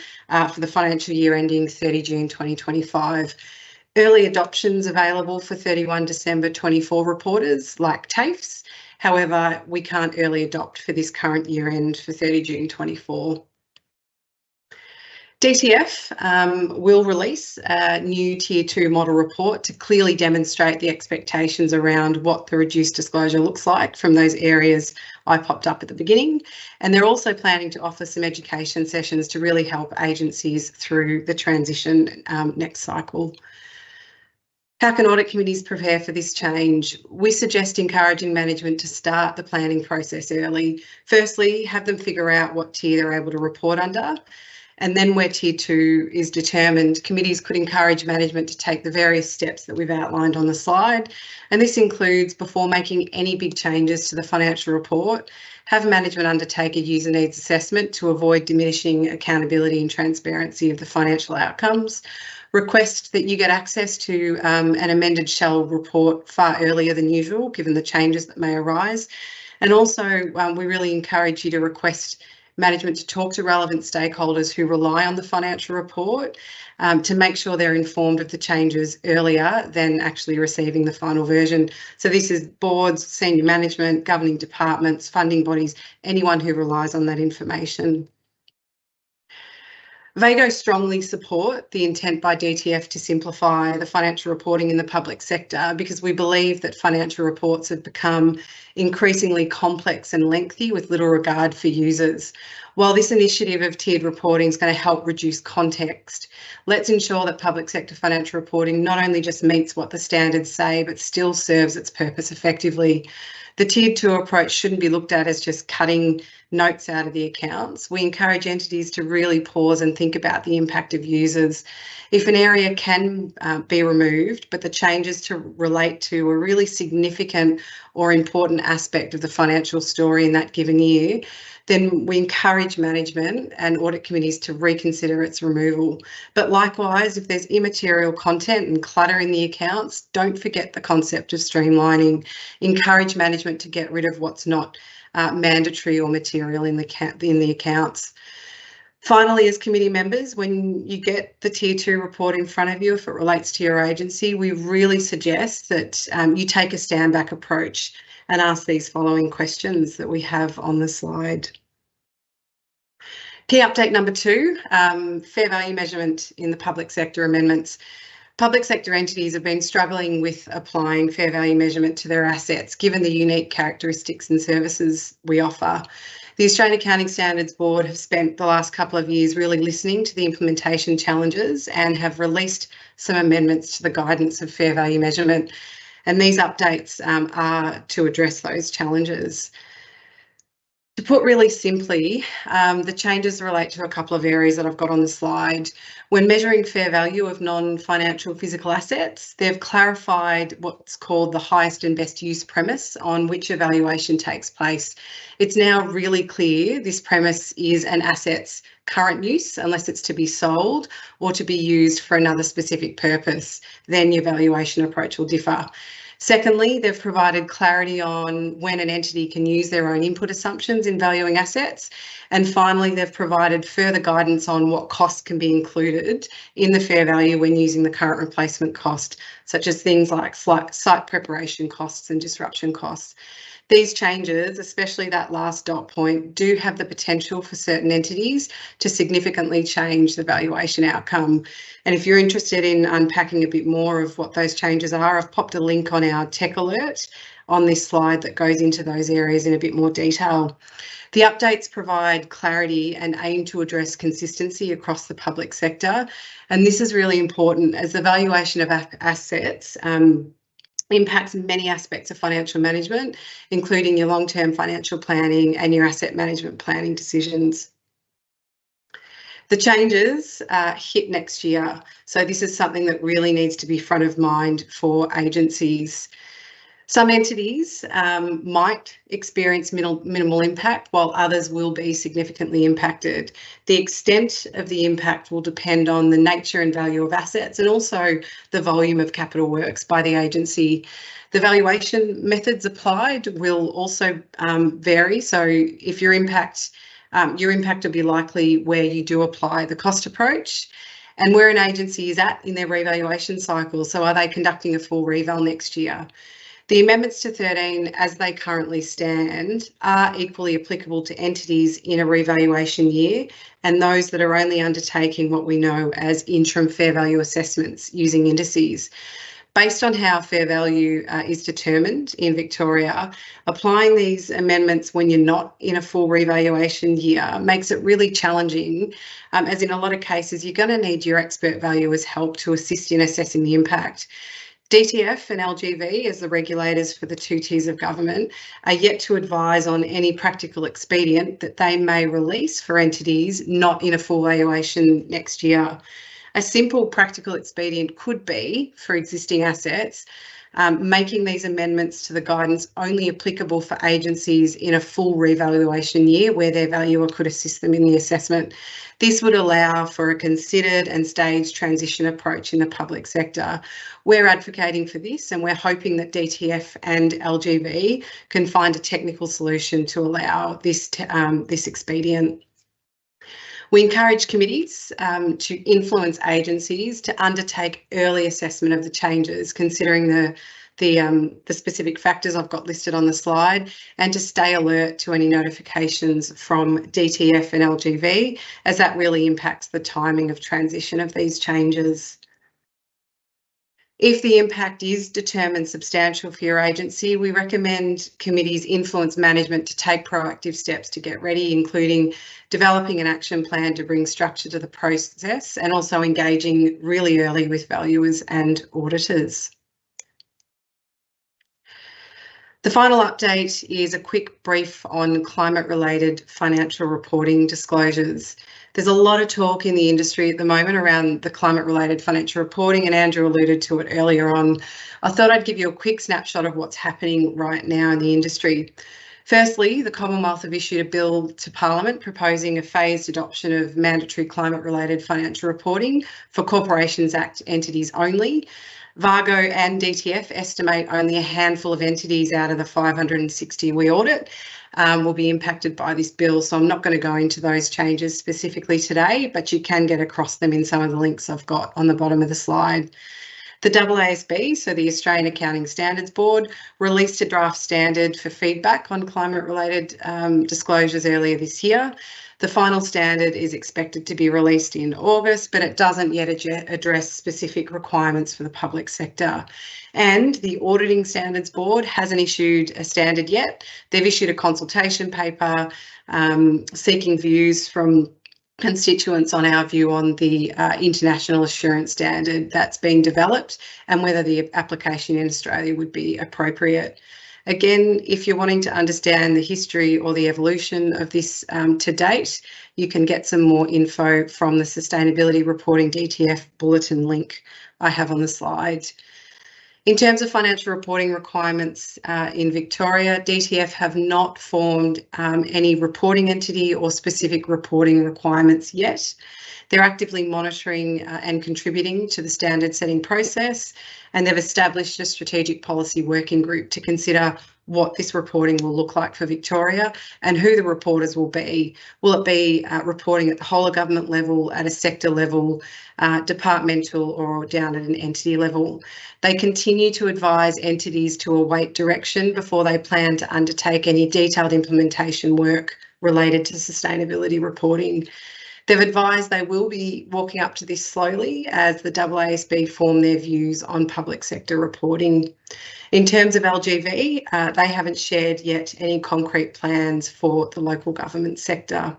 for the financial year ending 30 June 2025. Early adoptions available for 31 December 24 reporters like TAFEs. However, we can't early adopt for this current year end for 30 June 24. DTF will release a new Tier 2 model report to clearly demonstrate the expectations around what the reduced disclosure looks like from those areas I popped up at the beginning. And they're also planning to offer some education sessions to really help agencies through the transition next cycle. How can audit committees prepare for this change? We suggest encouraging management to start the planning process early. Firstly, have them figure out what tier they're able to report under. And then where tier 2 is determined, committees could encourage management to take the various steps that we've outlined on the slide. And this includes, before making any big changes to the financial report, have management undertake a user needs assessment to avoid diminishing accountability and transparency of the financial outcomes. Request that you get access to an amended shell report far earlier than usual, given the changes that may arise. And also, we really encourage you to request management to talk to relevant stakeholders who rely on the financial report to make sure they're informed of the changes earlier than actually receiving the final version. So this is boards, senior management, governing departments, funding bodies, anyone who relies on that information. VAGO strongly support the intent by DTF to simplify the financial reporting in the public sector because we believe that financial reports have become increasingly complex and lengthy with little regard for users. While this initiative of tiered reporting is going to help reduce context, let's ensure that public sector financial reporting not only just meets what the standards say, but still serves its purpose effectively. The tiered 2 approach shouldn't be looked at as just cutting notes out of the accounts. We encourage entities to really pause and think about the impact of users. If an area can be removed, but the changes to relate to a really significant or important aspect of the financial story in that given year, then we encourage management and audit committees to reconsider its removal. But likewise, if there's immaterial content and clutter in the accounts, don't forget the concept of streamlining. Encourage management to get rid of what's not mandatory or material in the accounts. Finally, as committee members, when you get the Tier 2 report in front of you, if it relates to your agency, we really suggest that you take a stand-back approach and ask these following questions that we have on the slide. Key update number 2, fair value measurement in the public sector amendments. Public sector entities have been struggling with applying fair value measurement to their assets, given the unique characteristics and services we offer. The Australian Accounting Standards Board have spent the last couple of years really listening to the implementation challenges and have released some amendments to the guidance of fair value measurement. And these updates are to address those challenges. To put really simply, the changes relate to a couple of areas that I've got on the slide. When measuring fair value of non-financial physical assets, they've clarified what's called the highest and best use premise on which evaluation takes place. It's now really clear this premise is an asset's current use unless it's to be sold or to be used for another specific purpose. Then your valuation approach will differ. Secondly, they've provided clarity on when an entity can use their own input assumptions in valuing assets. And finally, they've provided further guidance on what costs can be included in the fair value when using the current replacement cost, such as things like site preparation costs and disruption costs. These changes, especially that last dot point, do have the potential for certain entities to significantly change the valuation outcome. And if you're interested in unpacking a bit more of what those changes are, I've popped a link on our tech alert on this slide that goes into those areas in a bit more detail. The updates provide clarity and aim to address consistency across the public sector. And this is really important as the valuation of assets impacts many aspects of financial management, including your long-term financial planning and your asset management planning decisions. The changes hit next year, so this is something that really needs to be front of mind for agencies. Some entities might experience minimal impact, while others will be significantly impacted. The extent of the impact will depend on the nature and value of assets and also the volume of capital works by the agency. The valuation methods applied will also vary. So if your impact will be likely where you do apply the cost approach and where an agency is at in their revaluation cycle. So are they conducting a full reval next year? The amendments to 13, as they currently stand, are equally applicable to entities in a revaluation year and those that are only undertaking what we know as interim fair value assessments using indices. Based on how fair value is determined in Victoria, applying these amendments when you're not in a full revaluation year makes it really challenging, as in a lot of cases, you're going to need your expert valuers' help to assist in assessing the impact. DTF and LGV, as the regulators for the two tiers of government, are yet to advise on any practical expedient that they may release for entities not in a full valuation next year. A simple practical expedient could be, for existing assets, making these amendments to the guidance only applicable for agencies in a full revaluation year where their valuer could assist them in the assessment. This would allow for a considered and staged transition approach in the public sector. We're advocating for this, and we're hoping that DTF and LGV can find a technical solution to allow this expedient. We encourage committees to influence agencies to undertake early assessment of the changes, considering the specific factors I've got listed on the slide, and to stay alert to any notifications from DTF and LGV, as that really impacts the timing of transition of these changes. If the impact is determined substantial for your agency, we recommend committees influence management to take proactive steps to get ready, including developing an action plan to bring structure to the process and also engaging really early with valuers and auditors. The final update is a quick brief on climate-related financial reporting disclosures. There's a lot of talk in the industry at the moment around the climate-related financial reporting, and Andrew alluded to it earlier on. I thought I'd give you a quick snapshot of what's happening right now in the industry. Firstly, the Commonwealth have issued a bill to Parliament proposing a phased adoption of mandatory climate-related financial reporting for Corporations Act entities only. VAGO and DTF estimate only a handful of entities out of the 560 we audit will be impacted by this bill, so I'm not going to go into those changes specifically today, but you can get across them in some of the links I've got on the bottom of the slide. The AASB, so the Australian Accounting Standards Board, released a draft standard for feedback on climate-related disclosures earlier this year. The final standard is expected to be released in August, but it doesn't yet address specific requirements for the public sector. And the Auditing Standards Board hasn't issued a standard yet. They've issued a consultation paper seeking views from constituents on our view on the international assurance standard that's being developed and whether the application in Australia would be appropriate. Again, if you're wanting to understand the history or the evolution of this to date, you can get some more info from the Sustainability Reporting DTF bulletin link I have on the slide. In terms of financial reporting requirements in Victoria, DTF have not formed any reporting entity or specific reporting requirements yet. They're actively monitoring and contributing to the standard setting process, and they've established a strategic policy working group to consider what this reporting will look like for Victoria and who the reporters will be. Will it be reporting at the whole of government level, at a sector level, departmental, or down at an entity level? They continue to advise entities to await direction before they plan to undertake any detailed implementation work related to sustainability reporting. They've advised they will be walking up to this slowly as the AASB form their views on public sector reporting. In terms of LGV, they haven't shared yet any concrete plans for the local government sector.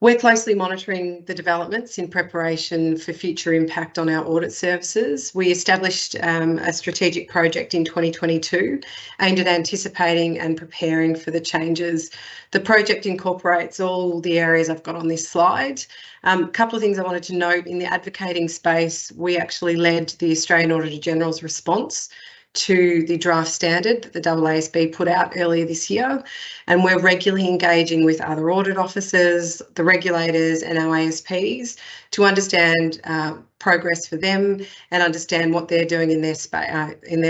We're closely monitoring the developments in preparation for future impact on our audit services. We established a strategic project in 2022 aimed at anticipating and preparing for the changes. The project incorporates all the areas I've got on this slide. A couple of things I wanted to note: in the advocating space, we actually led the Australian Auditor-General's response to the draft standard that the AASB put out earlier this year, and we're regularly engaging with other audit officers, the regulators and our ASPs to understand progress for them and understand what they're doing in their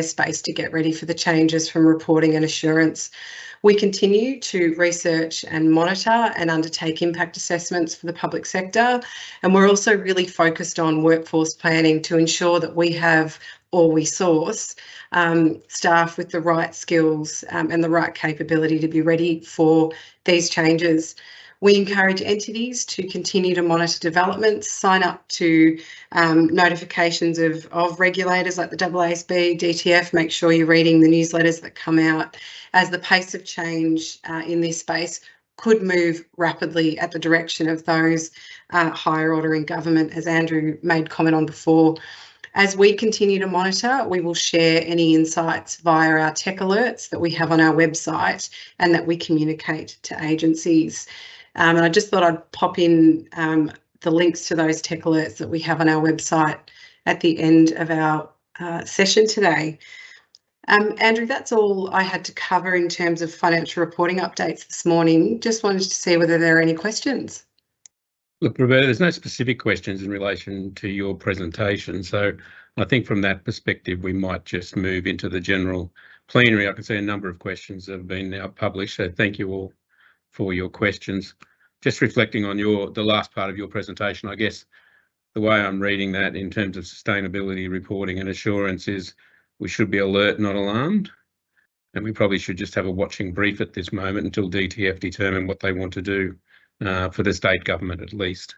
space to get ready for the changes from reporting and assurance. We continue to research and monitor and undertake impact assessments for the public sector, and we're also really focused on workforce planning to ensure that we have, or we source, staff with the right skills and the right capability to be ready for these changes. We encourage entities to continue to monitor developments, sign up to notifications of regulators like the AASB, DTF, make sure you're reading the newsletters that come out, as the pace of change in this space could move rapidly at the direction of those higher order in government, as Andrew made comment on before. As we continue to monitor, we will share any insights via our tech alerts that we have on our website and that we communicate to agencies. And I just thought I'd pop in the links to those tech alerts that we have on our website at the end of our session today. Andrew, that's all I had to cover in terms of financial reporting updates this morning. Just wanted to see whether there are any questions. Look, Roberta, there's no specific questions in relation to your presentation, so I think from that perspective we might just move into the general plenary. I can see a number of questions have been now published, so thank you all for your questions. Just reflecting on the last part of your presentation, I guess the way I'm reading that in terms of sustainability reporting and assurance is we should be alert, not alarmed, and we probably should just have a watching brief at this moment until DTF determine what they want to do for the state government at least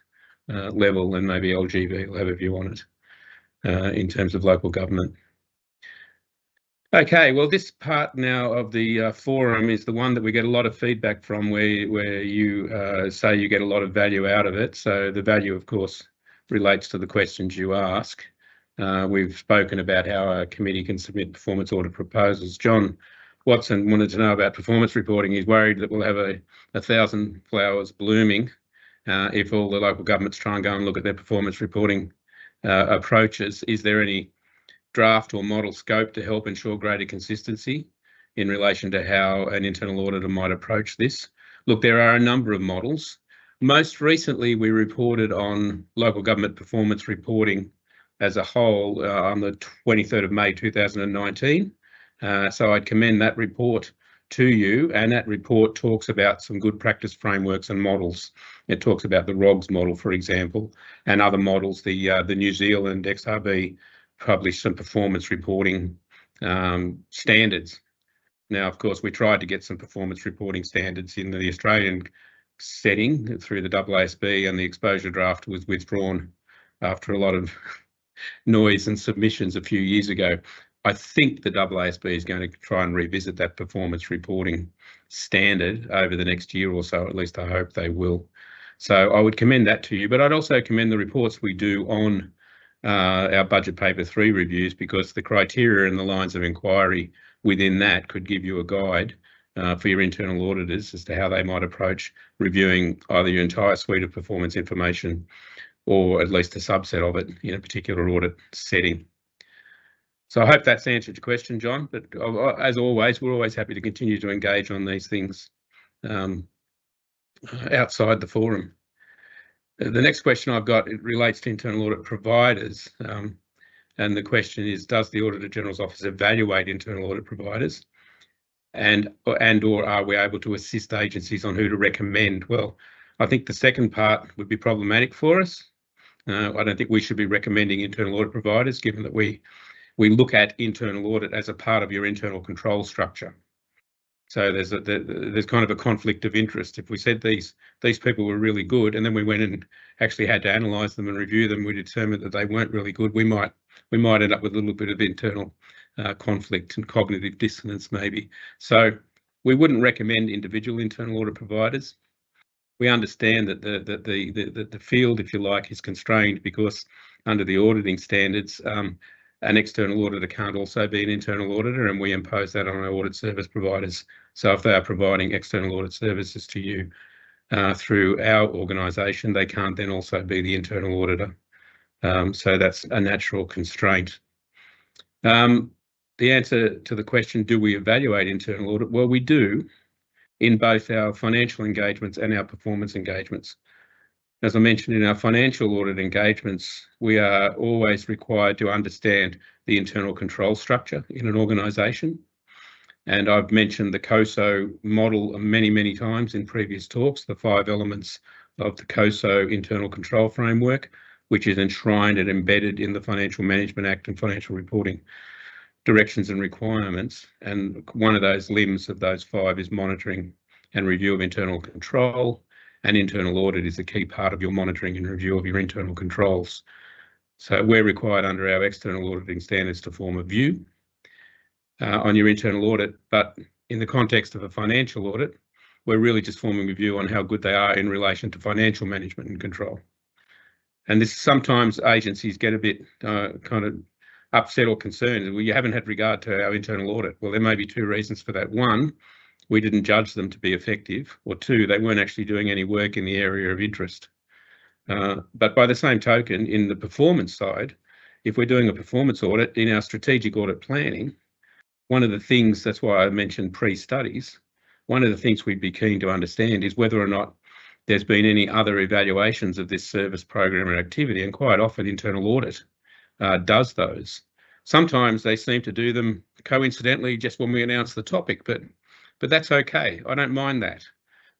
level, and maybe LGV will have a view on it in terms of local government. Okay, well, this part now of the forum is the one that we get a lot of feedback from, where you say you get a lot of value out of it. So the value, of course, relates to the questions you ask. We've spoken about how a committee can submit performance audit proposals. John Watson wanted to know about performance reporting. He's worried that we'll have 1,000 flowers blooming if all the local governments try and go and look at their performance reporting approaches. Is there any draft or model scope to help ensure greater consistency in relation to how an internal auditor might approach this? Look, there are a number of models. Most recently, we reported on local government performance reporting as a whole on the 23rd of May 2019. So I'd commend that report to you, and that report talks about some good practice frameworks and models. It talks about the ROGS model, for example, and other models. The New Zealand XRB published some performance reporting standards. Now, of course, we tried to get some performance reporting standards in the Australian setting through the AASB, and the exposure draft was withdrawn after a lot of noise and submissions a few years ago. I think the AASB is going to try and revisit that performance reporting standard over the next year or so, at least I hope they will. So I would commend that to you, but I'd also commend the reports we do on our budget paper 3 reviews, because the criteria and the lines of inquiry within that could give you a guide for your internal auditors as to how they might approach reviewing either your entire suite of performance information or at least a subset of it in a particular audit setting. So I hope that's answered your question, John, but as always, we're always happy to continue to engage on these things outside the forum. The next question I've got, it relates to internal audit providers, and the question is, does the Auditor-General's Office evaluate internal audit providers, and or are we able to assist agencies on who to recommend? Well, I think the second part would be problematic for us. I don't think we should be recommending internal audit providers, given that we look at internal audit as a part of your internal control structure. So there's kind of a conflict of interest. If we said these people were really good, and then we went and actually had to analyse them and review them, we determined that they weren't really good, we might end up with a little bit of internal conflict and cognitive dissonance maybe. So we wouldn't recommend individual internal audit providers. We understand that the field, if you like, is constrained because under the auditing standards, an external auditor can't also be an internal auditor, and we impose that on our audit service providers. So if they are providing external audit services to you through our organisation, they can't then also be the internal auditor. So that's a natural constraint. The answer to the question, do we evaluate internal audit? Well, we do in both our financial engagements and our performance engagements. As I mentioned, in our financial audit engagements, we are always required to understand the internal control structure in an organisation. And I've mentioned the COSO model many, many times in previous talks, the 5 elements of the COSO internal control framework, which is enshrined and embedded in the Financial Management Act and Financial Reporting Directions and Requirements. And one of those limbs of those 5 is monitoring and review of internal control. And internal audit is a key part of your monitoring and review of your internal controls. So we're required under our external auditing standards to form a view on your internal audit, but in the context of a financial audit, we're really just forming a view on how good they are in relation to financial management and control. and this sometimes agencies get a bit kind of upset or concerned. Well, you haven't had regard to our internal audit. Well, there may be two reasons for that. One, we didn't judge them to be effective, or two, they weren't actually doing any work in the area of interest. But by the same token, in the performance side, if we're doing a performance audit in our strategic audit planning, one of the things, that's why I mentioned pre-studies, one of the things we'd be keen to understand is whether or not there's been any other evaluations of this service, program or activity, and quite often internal audit does those. Sometimes they seem to do them coincidentally just when we announce the topic, but that's okay. I don't mind that.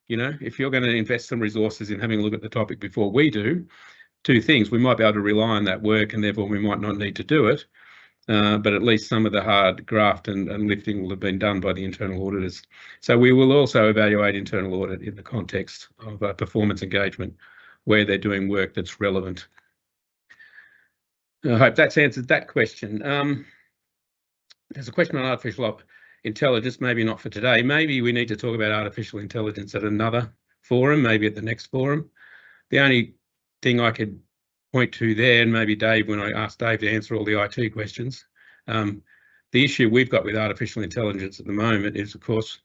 You know, if you're going to invest some resources in having a look at the topic before we do, two things: we might be able to rely on that work and therefore we might not need to do it, but at least some of the hard graft and lifting will have been done by the internal auditors. So we will also evaluate internal audit in the context of performance engagement where they're doing work that's relevant. I hope that's answered that question. There's a question on artificial intelligence, maybe not for today. Maybe we need to talk about artificial intelligence at another forum, maybe at the next forum. The only thing I could point to there, and maybe Dave, when I asked Dave to answer all the IT questions, the issue we've got with artificial intelligence at the moment is, of course,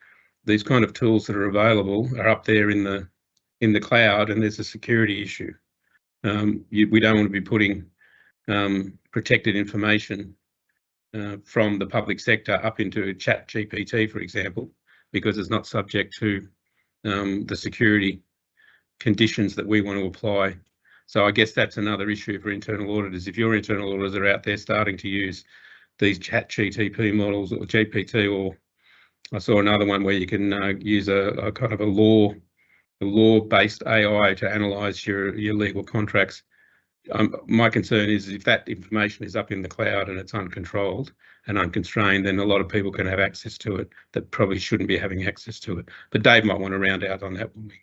these kind of tools that are available are up there in the cloud, and there's a security issue. We don't want to be putting protected information from the public sector up into ChatGPT, for example, because it's not subject to the security conditions that we want to apply. So I guess that's another issue for internal auditors. If your internal auditors are out there starting to use these ChatGPT models or GPT, or I saw another one where you can use a kind of a law-based AI to analyse your legal contracts. My concern is if that information is up in the cloud and it's uncontrolled and unconstrained, then a lot of people can have access to it that probably shouldn't be having access to it. But Dave might want to round out on that when we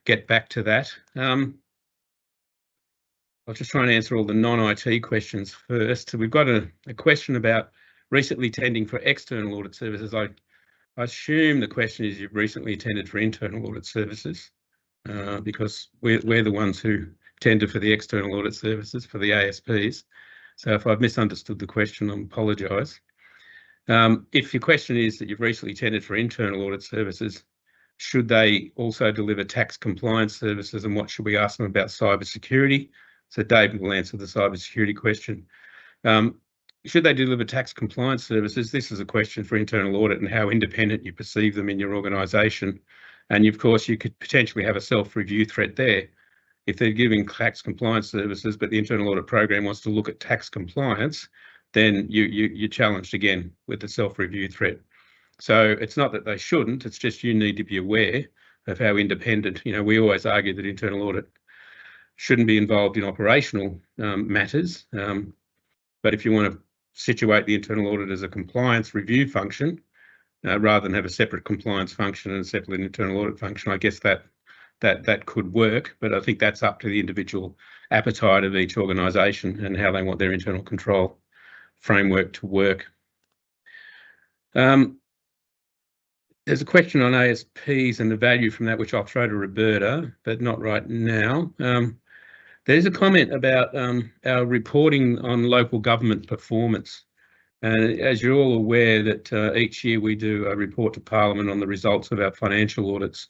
get back to that. I'll just try and answer all the non-IT questions first. So we've got a question about recently tending for external audit services. I assume the question is you've recently attended for internal audit services because we're the ones who tender for the external audit services for the ASPs. So if I've misunderstood the question, I apologise. If your question is that you've recently tendered for internal audit services, should they also deliver tax compliance services, and what should we ask them about cybersecurity? So David will answer the cybersecurity question. Should they deliver tax compliance services? This is a question for internal audit and how independent you perceive them in your organisation. And of course, you could potentially have a self-review threat there. If they're giving tax compliance services, but the internal audit program wants to look at tax compliance, then you're challenged again with the self-review threat. So it's not that they shouldn't, it's just you need to be aware of how independent. You know, we always argue that internal audit shouldn't be involved in operational matters. But if you want to situate the internal audit as a compliance review function, rather than have a separate compliance function and a separate internal audit function, I guess that could work, but I think that's up to the individual appetite of each organisation and how they want their internal control framework to work. There's a question on ASPs and the value from that, which I'll throw to Roberta, but not right now. There's a comment about our reporting on local government performance. And as you're all aware that each year we do a report to Parliament on the results of our financial audits.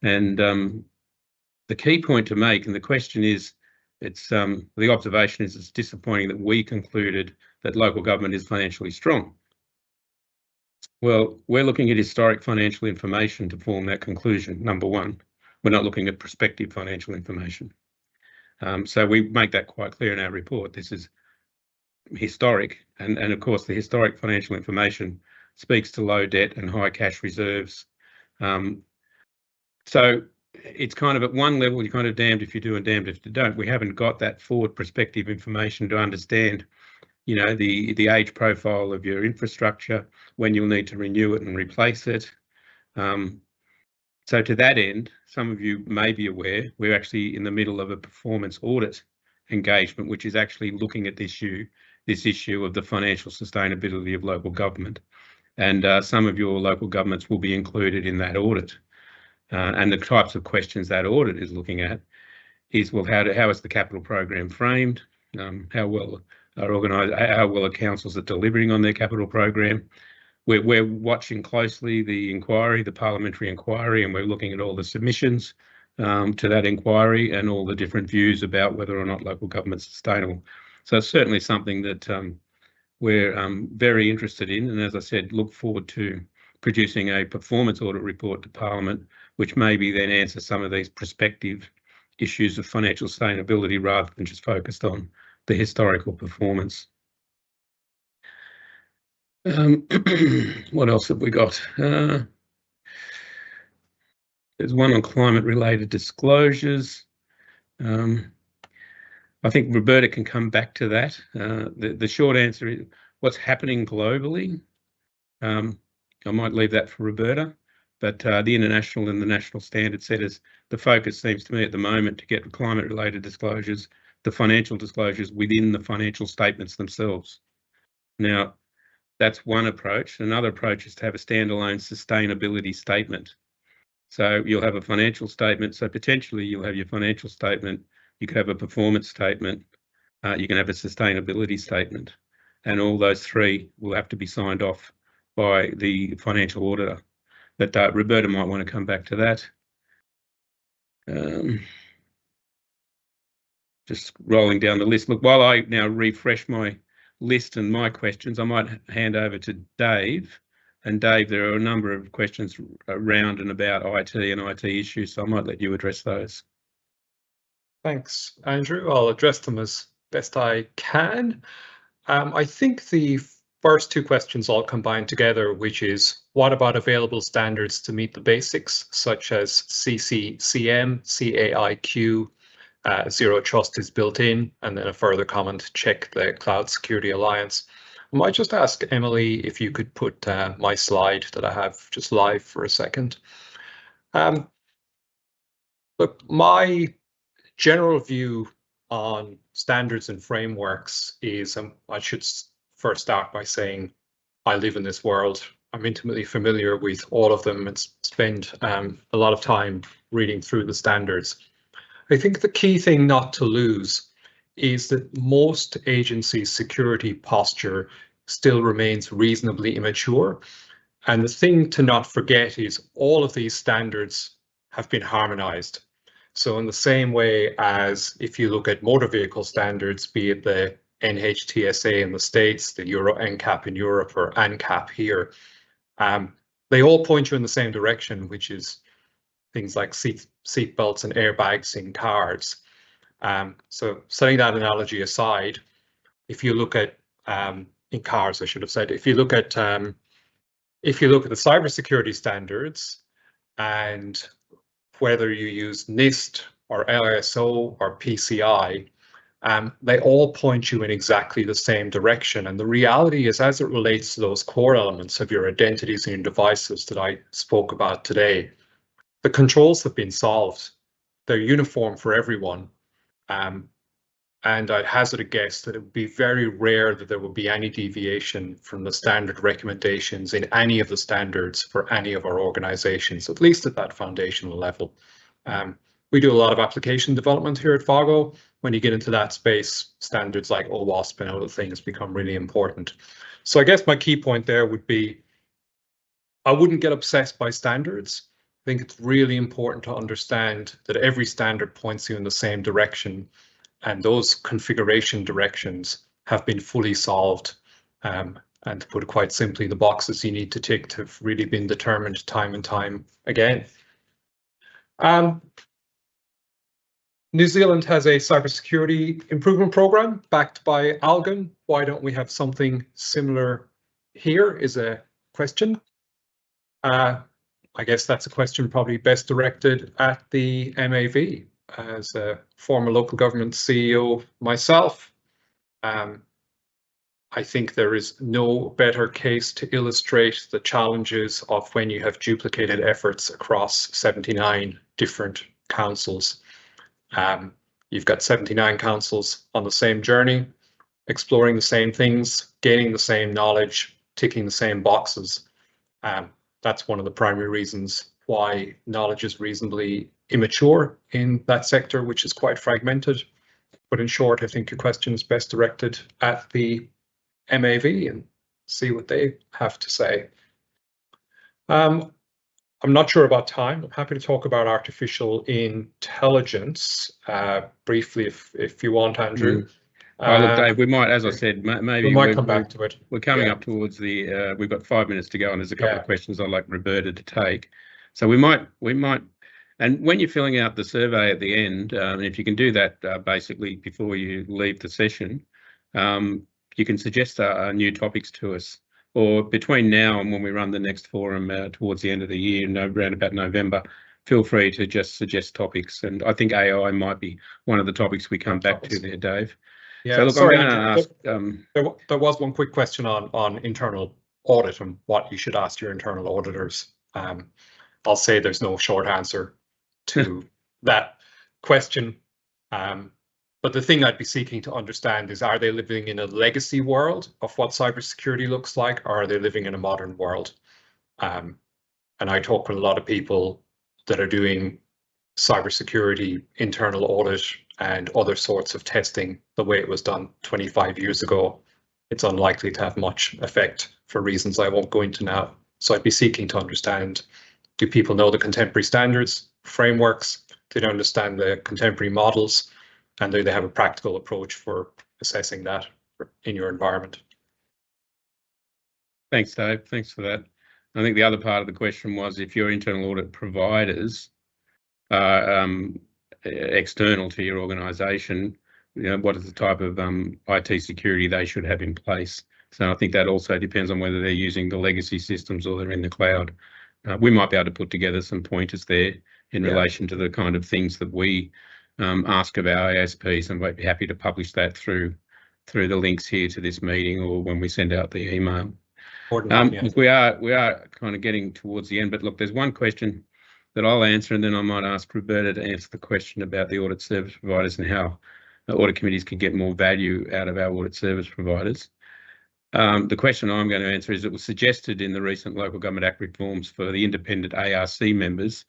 And the key point to make, and the question is, the observation is it's disappointing that we concluded that local government is financially strong. Well, we're looking at historic financial information to form that conclusion, number one. We're not looking at prospective financial information. So we make that quite clear in our report. This is historic, and of course the historic financial information speaks to low debt and high cash reserves. So it's kind of at one level, you're kind of damned if you do and damned if you don't. We haven't got that forward prospective information to understand, you know, the age profile of your infrastructure, when you'll need to renew it and replace it. So to that end, some of you may be aware, we're actually in the middle of a performance audit engagement, which is actually looking at this issue of the financial sustainability of local government. And some of your local governments will be included in that audit. And the types of questions that audit is looking at is, well, how is the capital program framed? How well are councils are delivering on their capital program? We're watching closely the inquiry, the parliamentary inquiry, and we're looking at all the submissions to that inquiry and all the different views about whether or not local government's sustainable. So it's certainly something that we're very interested in, and as I said, look forward to producing a performance audit report to Parliament, which maybe then answers some of these prospective issues of financial sustainability rather than just focused on the historical performance. What else have we got? There's one on climate-related disclosures. I think Roberta can come back to that. The short answer is what's happening globally. I might leave that for Roberta, but the international and the national standard setters, the focus seems to me at the moment to get climate-related disclosures, the financial disclosures within the financial statements themselves. Now, that's one approach. Another approach is to have a standalone sustainability statement. So you'll have a financial statement. So potentially you'll have your financial statement. You could have a performance statement. You can have a sustainability statement. And all those three will have to be signed off by the financial auditor. But Roberta might want to come back to that. Just rolling down the list. Look, while I now refresh my list and my questions, I might hand over to Dave. And Dave, there are a number of questions around and about IT and IT issues, so I might let you address those. Thanks, Andrew. I'll address them as best I can. I think the first two questions all combine together, which is what about available standards to meet the basics, such as CCCM, CAIQ, Zero Trust is built in, and then a further comment, check the Cloud Security Alliance. I might just ask Emily if you could put my slide that I have just live for a second. Look, my general view on standards and frameworks is, I should first start by saying I live in this world. I'm intimately familiar with all of them and spend a lot of time reading through the standards. I think the key thing not to lose is that most agencies' security posture still remains reasonably immature. And the thing to not forget is all of these standards have been harmonized. So in the same way as if you look at motor vehicle standards, be it the NHTSA in the States, the Euro NCAP in Europe, or ANCAP here, they all point you in the same direction, which is things like seat belts and airbags in cars. So setting that analogy aside, if you look at in cars, I should have said, if you look at the cybersecurity standards and whether you use NIST or ISO or PCI, they all point you in exactly the same direction. And the reality is, as it relates to those core elements of your identities and your devices that I spoke about today, the controls have been solved. They're uniform for everyone. And I'd hazard a guess that it would be very rare that there would be any deviation from the standard recommendations in any of the standards for any of our organizations, at least at that foundational level. We do a lot of application development here at VAGO. When you get into that space, standards like OWASP and other things become really important. So I guess my key point there would be, I wouldn't get obsessed by standards. I think it's really important to understand that every standard points you in the same direction, and those configuration directions have been fully solved. And to put it quite simply, the boxes you need to tick have really been determined time and time again. New Zealand has a cybersecurity improvement program backed by Algon. Why don't we have something similar here is a question. I guess that's a question probably best directed at the MAV. As a former local government CEO myself, I think there is no better case to illustrate the challenges of when you have duplicated efforts across 79 different councils. You've got 79 councils on the same journey, exploring the same things, gaining the same knowledge, ticking the same boxes. That's one of the primary reasons why knowledge is reasonably immature in that sector, which is quite fragmented. But in short, I think your question is best directed at the MAV and see what they have to say. I'm not sure about time. I'm happy to talk about artificial intelligence briefly if you want, Andrew. Look, Dave, we might, as I said, maybe we might come back to it. We're coming up towards the, we've got 5 minutes to go, and there's a couple of questions I'd like Roberta to take. So we might, and when you're filling out the survey at the end, if you can do that basically before you leave the session, you can suggest new topics to us, or between now and when we run the next forum towards the end of the year, around about November, feel free to just suggest topics. And I think AI might be one of the topics we come back to there, Dave. Yeah, so look, sorry, I'm going to ask. There was one quick question on internal audit and what you should ask your internal auditors. I'll say there's no short answer to that question. But the thing I'd be seeking to understand is, are they living in a legacy world of what cybersecurity looks like, or are they living in a modern world? And I talk with a lot of people that are doing cybersecurity, internal audit, and other sorts of testing the way it was done 25 years ago. It's unlikely to have much effect for reasons I won't go into now. So I'd be seeking to understand, do people know the contemporary standards, frameworks? Do they understand the contemporary models? And do they have a practical approach for assessing that in your environment? Thanks, Dave. Thanks for that. I think the other part of the question was, if your internal audit providers are external to your organisation, what is the type of IT security they should have in place? So I think that also depends on whether they're using the legacy systems or they're in the cloud. We might be able to put together some pointers there in relation to the kind of things that we ask of our ASPs, and we'd be happy to publish that through the links here to this meeting or when we send out the email. We are kind of getting towards the end, but look, there's one question that I'll answer, and then I might ask Roberta to answer the question about the audit service providers and how the audit committees can get more value out of our audit service providers. The question I'm going to answer is, it was suggested in the recent Local Government Act reforms for the independent ARC members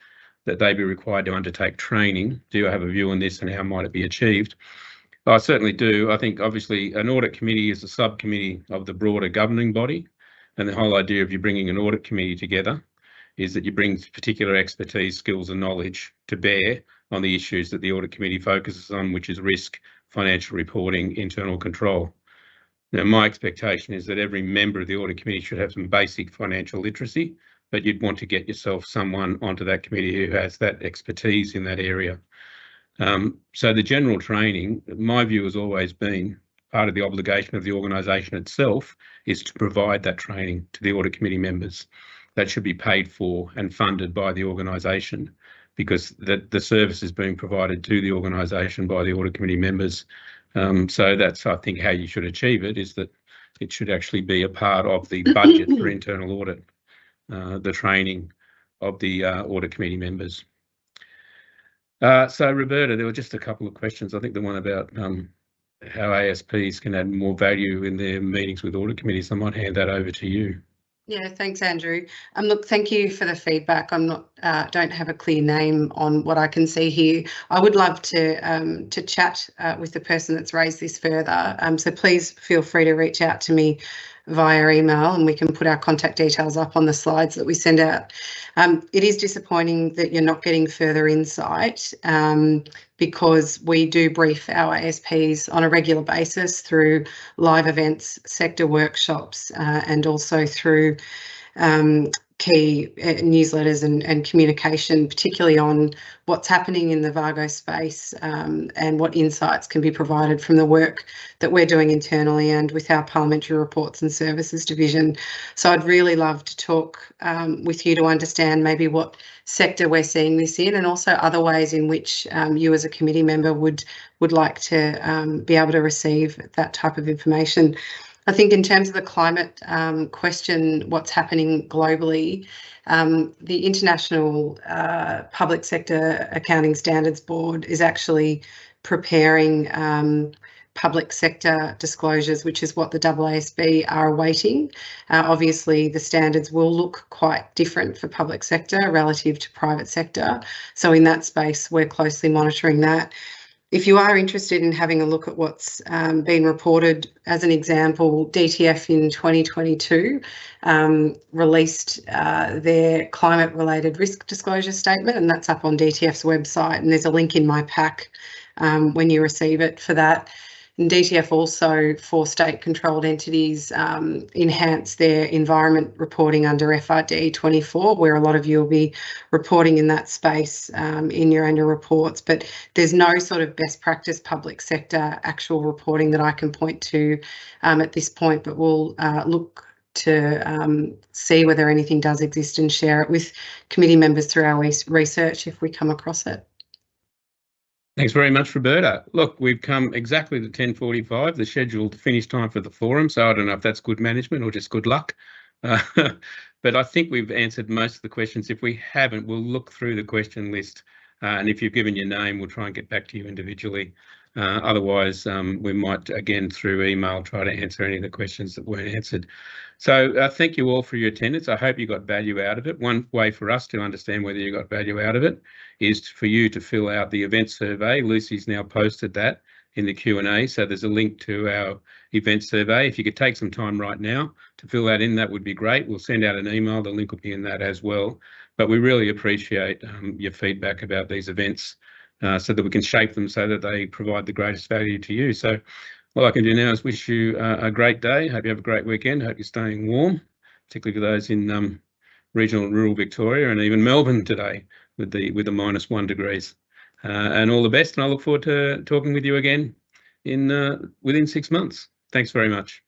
that they be required to undertake training. Do you have a view on this, and how might it be achieved? I certainly do. I think obviously an audit committee is a subcommittee of the broader governing body, and the whole idea of you bringing an audit committee together is that you bring particular expertise, skills and knowledge to bear on the issues that the audit committee focuses on, which is risk, financial reporting, internal control. Now, my expectation is that every member of the audit committee should have some basic financial literacy, but you'd want to get yourself someone onto that committee who has that expertise in that area. So the general training, my view has always been, part of the obligation of the organisation itself is to provide that training to the audit committee members. That should be paid for and funded by the organisation, because the service is being provided to the organisation by the audit committee members. So that's, I think, how you should achieve it, is that it should actually be a part of the budget for internal audit, the training of the audit committee members. So Roberta, there were just a couple of questions. I think the one about how ASPs can add more value in their meetings with audit committees, I might hand that over to you. Yeah, thanks, Andrew. Look, thank you for the feedback. I'm not, don't have a clear name on what I can see here. I would love to chat with the person that's raised this further. So please feel free to reach out to me via email, and we can put our contact details up on the slides that we send out. It is disappointing that you're not getting further insight, because we do brief our ASPs on a regular basis through live events, sector workshops, and also through key newsletters and communication, particularly on what's happening in the VAGO space, and what insights can be provided from the work that we're doing internally and with our Parliamentary Reports and Services division. So I'd really love to talk with you to understand maybe what sector we're seeing this in, and also other ways in which you as a committee member would like to be able to receive that type of information. I think in terms of the climate question, what's happening globally, the International Public Sector Accounting Standards Board is actually preparing public sector disclosures, which is what the AASB are awaiting. Obviously, the standards will look quite different for public sector relative to private sector. So in that space, we're closely monitoring that. If you are interested in having a look at what's been reported, as an example, DTF in 2022 released their climate-related risk disclosure statement, and that's up on DTF's website, and there's a link in my pack when you receive it for that. And DTF also, for state-controlled entities, enhance their environment reporting under FRD 24, where a lot of you will be reporting in that space in your annual reports. But there's no sort of best practice public sector actual reporting that I can point to at this point, but we'll look to see whether anything does exist and share it with committee members through our research if we come across it. Thanks very much, Roberta. Look, we've come exactly to 10:45, the scheduled finish time for the forum, so I don't know if that's good management or just good luck. But I think we've answered most of the questions. If we haven't, we'll look through the question list, and if you've given your name, we'll try and get back to you individually. Otherwise, we might, again, through email, try to answer any of the questions that weren't answered. So thank you all for your attendance. I hope you got value out of it. One way for us to understand whether you got value out of it is for you to fill out the event survey. Lucy's now posted that in the Q&A, so there's a link to our event survey. If you could take some time right now to fill that in, that would be great. We'll send out an email. The link will be in that as well. But we really appreciate your feedback about these events so that we can shape them so that they provide the greatest value to you. So all I can do now is wish you a great day. Hope you have a great weekend. Hope you're staying warm, particularly for those in regional and rural Victoria and even Melbourne today with the -1 degrees. And all the best. And I look forward to talking with you again in within 6 months. Thanks very much.